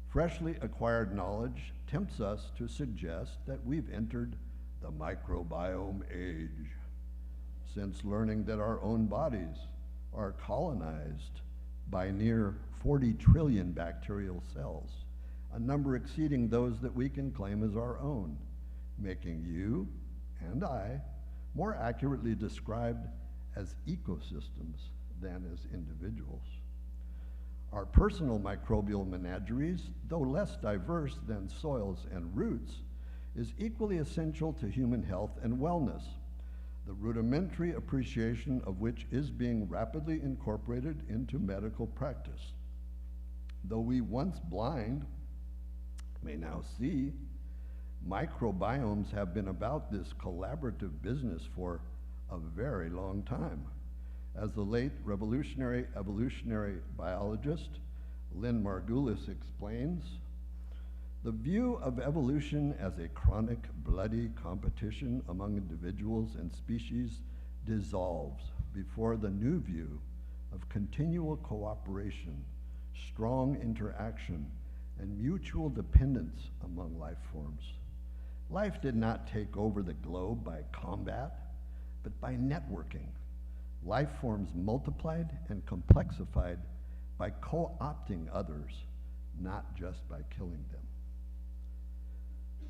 Freshly acquired knowledge tempts us to suggest that we've entered the microbiome age, since learning that our own bodies are colonized by near 40 trillion bacterial cells, a number exceeding those that we can claim as our own, making you and I more accurately described as ecosystems than as individuals. Our personal microbial menageries, though less diverse than soils and roots, is equally essential to human health and wellness, the rudimentary appreciation of which is being rapidly incorporated into medical practice. Though we once blind may now see, microbiomes have been about this collaborative business for a very long time. As the late revolutionary evolutionary biologist Lynn Margulis explains, the view of evolution as a chronic, bloody competition among individuals and species dissolves before the new view of continual cooperation, strong interaction, and mutual dependence among life forms. Life did not take over the globe by combat, but by networking. Life forms multiplied and complexified by co-opting others, not just by killing them.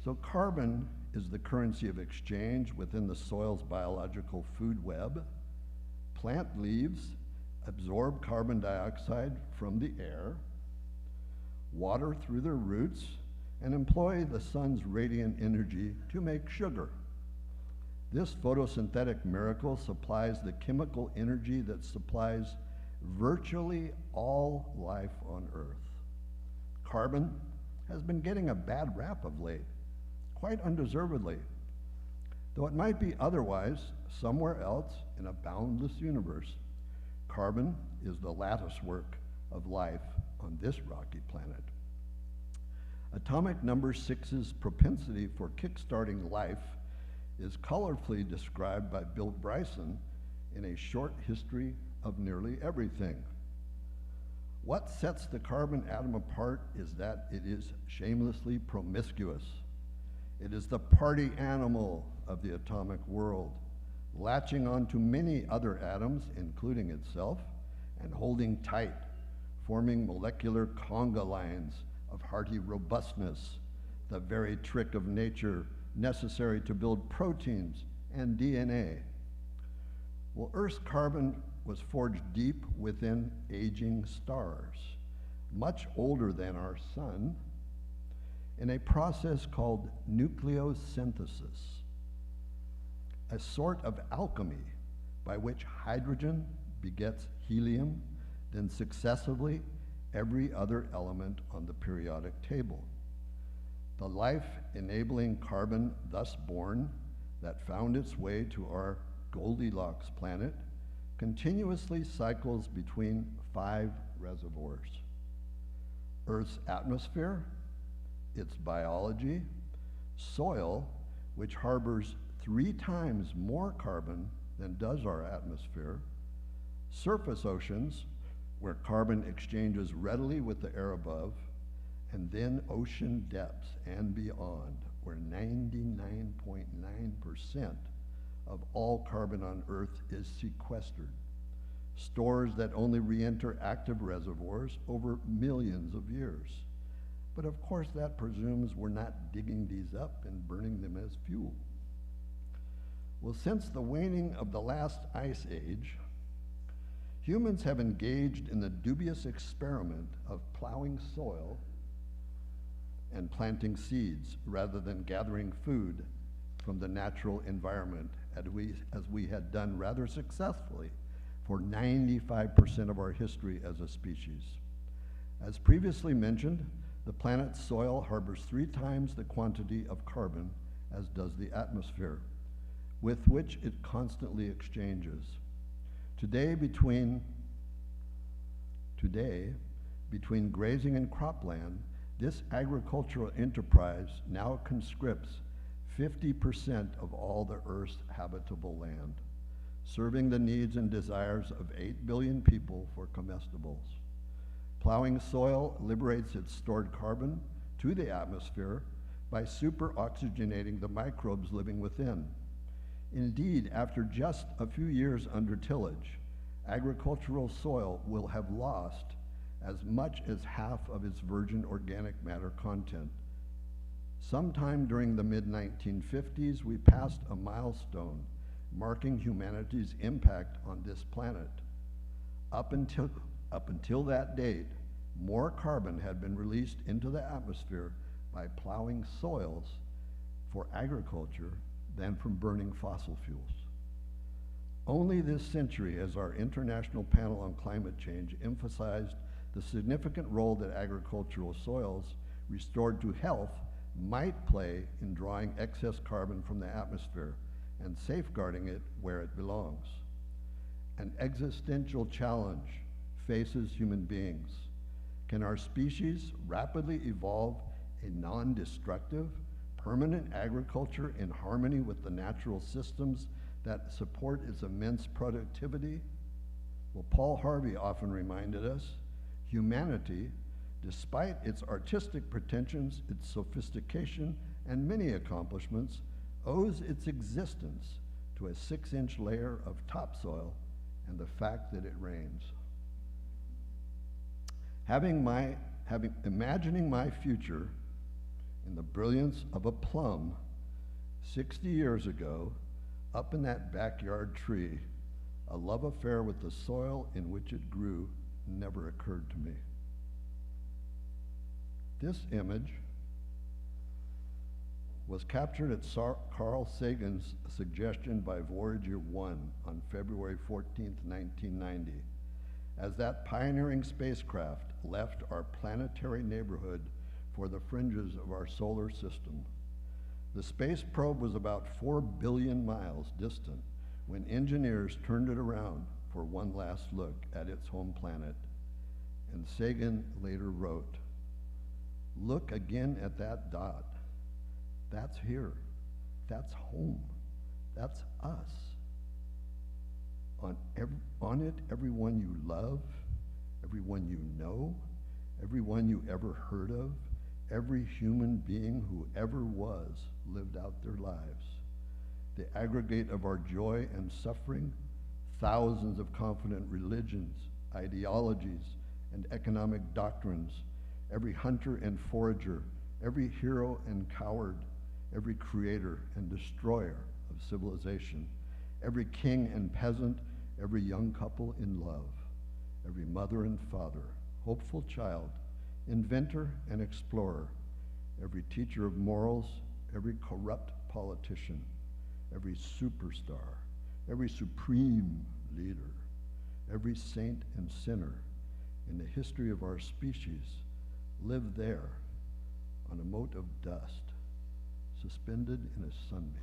So carbon is the currency of exchange within the soil's biological food web. Plant leaves absorb carbon dioxide from the air, water through their roots, and employ the sun's radiant energy to make sugar. This photosynthetic miracle supplies the chemical energy that supplies virtually all life on Earth. Carbon has been getting a bad rap of late, quite undeservedly, though it might be otherwise somewhere else in a boundless universe. Carbon is the lattice work of life on this rocky planet. Atomic number 6's propensity for kickstarting life is colorfully described by Bill Bryson in A Short History of Nearly Everything. What sets the carbon atom apart is that it is shamelessly promiscuous. It is the party animal of the atomic world, latching onto many other atoms, including itself, and holding tight, forming molecular conga lines of hearty robustness, the very trick of nature necessary to build proteins and DNA. Well, Earth's carbon was forged deep within aging stars, much older than our sun, in a process called nucleosynthesis, a sort of alchemy by which hydrogen begets helium, then successively every other element on the periodic table. The life-enabling carbon thus born that found its way to our Goldilocks planet continuously cycles between 5 reservoirs: Earth's atmosphere, its biology, soil, which harbors 3 times more carbon than does our atmosphere, surface oceans, where carbon exchanges readily with the air above, and then ocean depths and beyond, where 99.9% of all carbon on Earth is sequestered, stores that only re-enter active reservoirs over millions of years. But of course that presumes we're not digging these up and burning them as fuel. Well, since the waning of the last ice age, humans have engaged in the dubious experiment of plowing soil and planting seeds rather than gathering food from the natural environment, as we had done rather successfully for 95% of our history as a species. As previously mentioned, the planet's soil harbors 3 times the quantity of carbon as does the atmosphere, with which it constantly exchanges. Today, between grazing and cropland, this agricultural enterprise now conscripts 50% of all the Earth's habitable land, serving the needs and desires of 8 billion people for comestibles. Plowing soil liberates its stored carbon to the atmosphere by superoxygenating the microbes living within. Indeed, after just a few years under tillage, agricultural soil will have lost as much as half of its virgin organic matter content. Sometime during the mid-1950s, we passed a milestone marking humanity's impact on this planet. Up until that date, more carbon had been released into the atmosphere by plowing soils for agriculture than from burning fossil fuels. Only this century has our International Panel on Climate Change emphasized the significant role that agricultural soils restored to health might play in drawing excess carbon from the atmosphere and safeguarding it where it belongs. An existential challenge faces human beings. Can our species rapidly evolve a non-destructive, permanent agriculture in harmony with the natural systems that support its immense productivity? Well, Paul Harvey often reminded us, humanity, despite its artistic pretensions, its sophistication, and many accomplishments, owes its existence to a 6-inch layer of topsoil and the fact that it rains. Imagining my future in the brilliance of a plum 60 years ago, up in that backyard tree, a love affair with the soil in which it grew never occurred to me. This image was captured at Carl Sagan's suggestion by Voyager 1 on February 14, 1990, as that pioneering spacecraft left our planetary neighborhood for the fringes of our solar system. The space probe was about 4 billion miles distant when engineers turned it around for one last look at its home planet. And Sagan later wrote, "Look again at that dot. That's here. That's home. That's us. On it, everyone you love, everyone you know, everyone you ever heard of, every human being who ever was lived out their lives. The aggregate of our joy and suffering, thousands of confident religions, ideologies, and economic doctrines, every hunter and forager, every hero and coward, every creator and destroyer of civilization, every king and peasant, every young couple in love, every mother and father, hopeful child, inventor and explorer, every teacher of morals, every corrupt politician, every superstar, every supreme leader, every saint and sinner in the history of our species live there on a mote of dust, suspended in a sunbeam."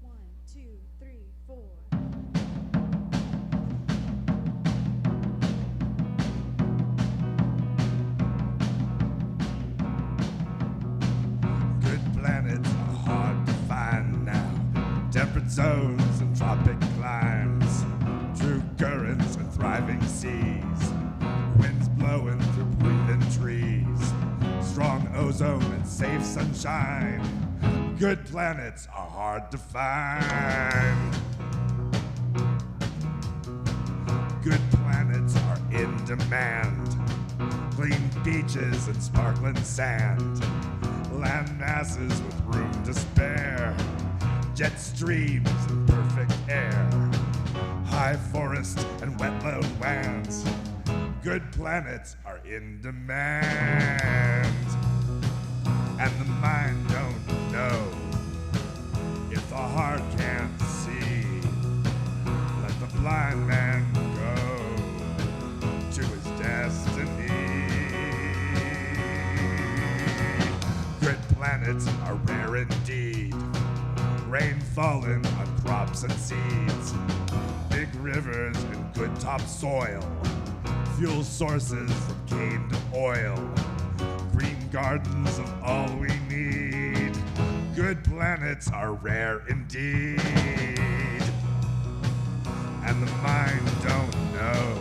One, two, three, four. Good planets are hard to find now. Temperate zones and tropic climes. True currents and thriving seas. Winds blowing through breathing trees. Strong ozone and safe sunshine. Good planets are hard to find. Good planets are in demand. clean beaches and sparkling sand, land masses with room to spare, jet streams and perfect air, high forest and wetland lands. Good planets are in demand, and the mind don't know if the heart can't see. Let the blind man go to his destiny. Good planets are rare indeed, rain falling on crops and seeds, big rivers and good topsoil, fuel sources from cane to oil, green gardens of all we need. Good planets are rare indeed, and the mind don't know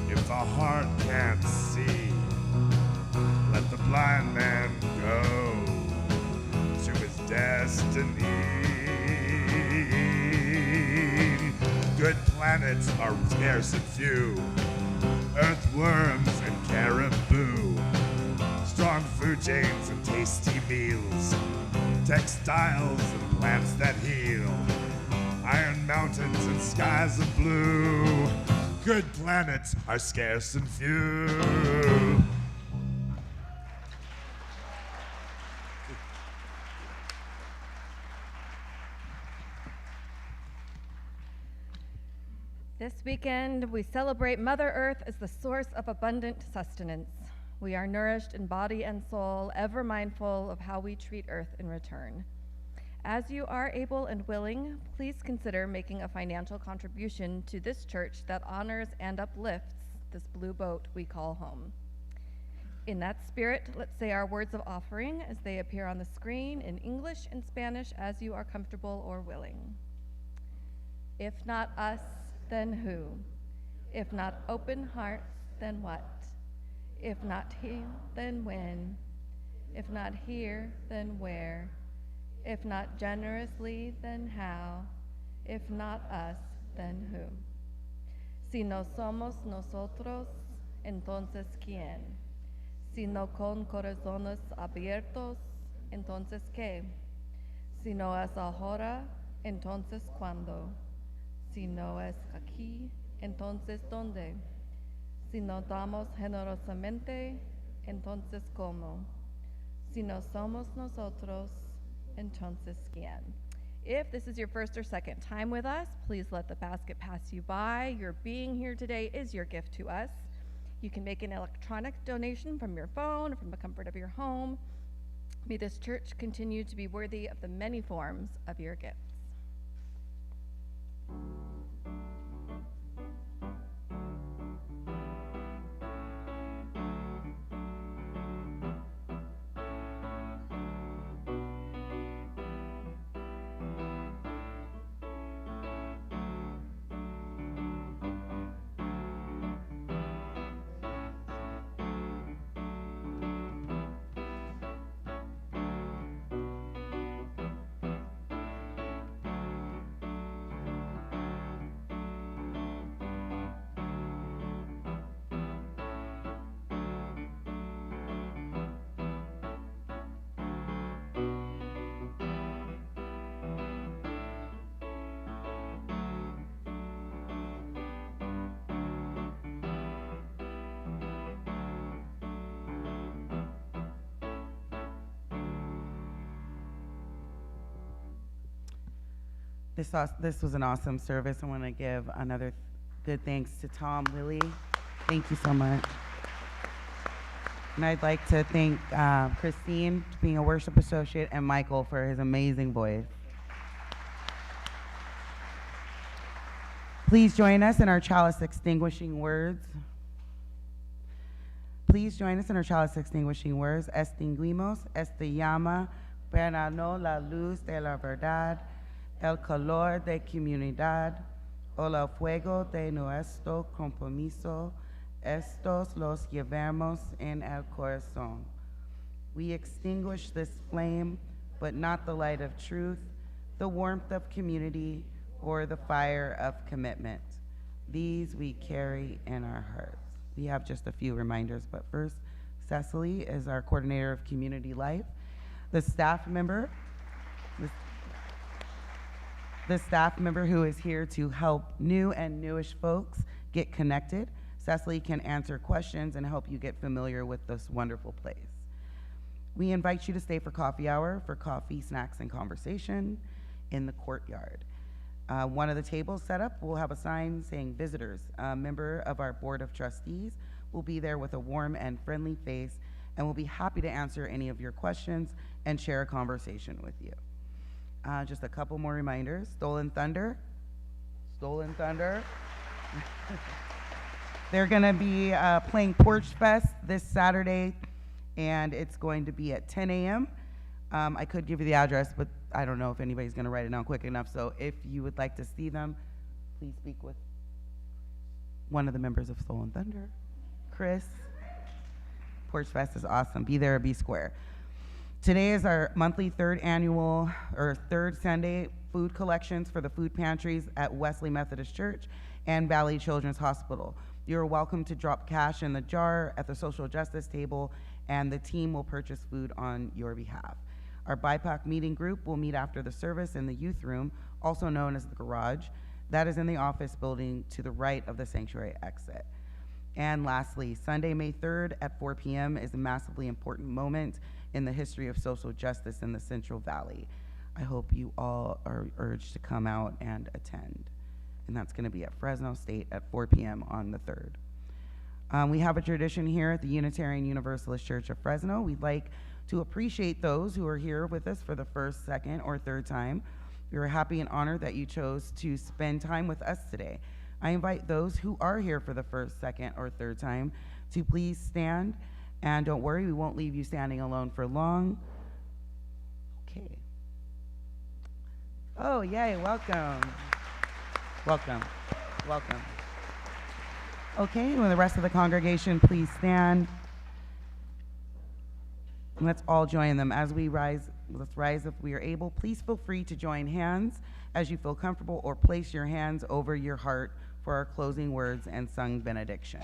if the heart can't see. Let the blind man go to his destiny. Good planets are scarce and few, earthworms and caribou, strong food chains and tasty meals, textiles and plants that heal, iron mountains and skies of blue. Good planets are scarce and few. This weekend, we celebrate Mother Earth as the source of abundant sustenance. We are nourished in body and soul, ever mindful of how we treat Earth in return. As you are able and willing, please consider making a financial contribution to this church that honors and uplifts this blue boat we call home. In that spirit, let's say our words of offering as they appear on the screen in English and Spanish as you are comfortable or willing. If not us, then who? If not open hearts, then what? If not heal, then when? If not here, then where? If not generously, then how? If not us, then who? Si no somos nosotros, entonces ¿quién? Si no con corazones abiertos, entonces ¿qué? Si no es ahora, entonces ¿cuándo? Si no es aquí, entonces ¿dónde? Si no damos generosamente, entonces ¿cómo? Si no somos nosotros, entonces ¿quién? If this is your first or second time with us, please let the basket pass you by. Your being here today is your gift to us. You can make an electronic donation from your phone or from the comfort of your home. May this church continue to be worthy of the many forms of your gifts. This was an awesome service. I want to give another good thanks to Tom, Lily. Thank you so much. And I'd like to thank Christine for being a worship associate and Michael for his amazing voice. Please join us in our chalice extinguishing words. Please join us in our chalice extinguishing words. Extinguimos esta llama para no la luz de la verdad, el calor de comunidad, o el fuego de nuestro compromiso. Estos los llevamos en el corazón. We extinguish this flame, but not the light of truth, the warmth of community, or the fire of commitment. These we carry in our hearts. We have just a few reminders, but first, Cecily is our coordinator of community life. The staff member, the staff member who is here to help new and newish folks get connected. Cecily can answer questions and help you get familiar with this wonderful place. We invite you to stay for coffee hour for coffee, snacks, and conversation in the courtyard. One of the tables set up will have a sign saying visitors. A member of our board of trustees will be there with a warm and friendly face and will be happy to answer any of your questions and share a conversation with you. Just a couple more reminders. Stolen Thunder. They're gonna be playing Porch Fest this Saturday, and it's going to be at 10 a.m. I could give you the address, but I don't know if anybody's gonna write it down quick enough, so if you would like to see them, please speak with one of the members of Stolen Thunder, Chris. Porch Fest is awesome. Be there or be square. Today is our monthly third Sunday food collections for the food pantries at Wesley Methodist Church and Valley Children's Hospital. You're welcome to drop cash in the jar at the social justice table, and the team will purchase food on your behalf. Our BIPOC meeting group will meet after the service in the youth room, also known as the garage. That is in the office building to the right of the sanctuary exit. And lastly, Sunday, May 3rd at 4 p.m. is a massively important moment in the history of social justice in the Central Valley. I hope you all are urged to come out and attend. And that's gonna be at Fresno State at 4 p.m. on the 3rd. We have a tradition here at the Unitarian Universalist Church of Fresno. We'd like to appreciate those who are here with us for the first, second, or third time. We are happy and honored that you chose to spend time with us today. I invite those who are here for the first, second, or third time to please stand, and don't worry, we won't leave you standing alone for long. Okay. Oh, yay, welcome. Welcome. Okay, will the rest of the congregation please stand? And let's all join them as we rise. Let's rise if we are able. Please feel free to join hands as you feel comfortable, or place your hands over your heart for our closing words and sung benediction.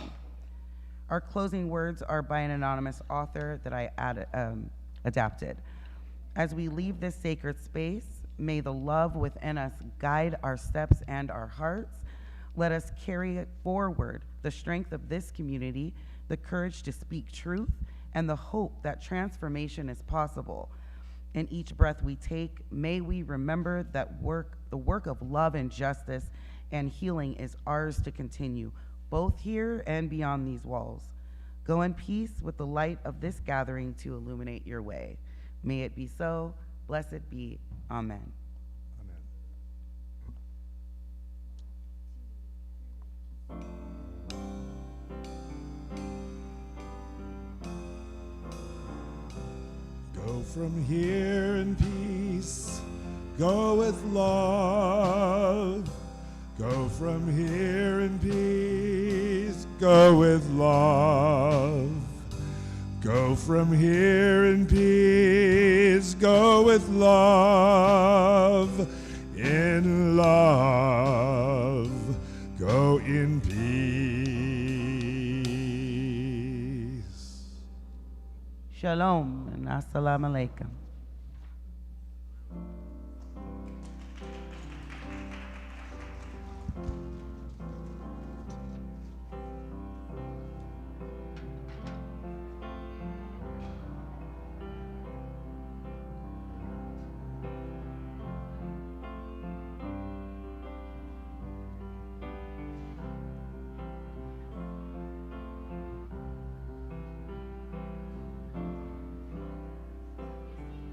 Our closing words are by an anonymous author that I adapted. As we leave this sacred space, may the love within us guide our steps and our hearts. Let us carry forward the strength of this community, the courage to speak truth, and the hope that transformation is possible. In each breath we take, may we remember that the work of love and justice and healing is ours to continue, both here and beyond these walls. Go in peace with the light of this gathering to illuminate your way. May it be so. Blessed be. Amen. Go from here in peace, go with love. Go from here in peace, go with love. Go from here in peace, go with love. In love, go in peace. Shalom and assalamu alaikum.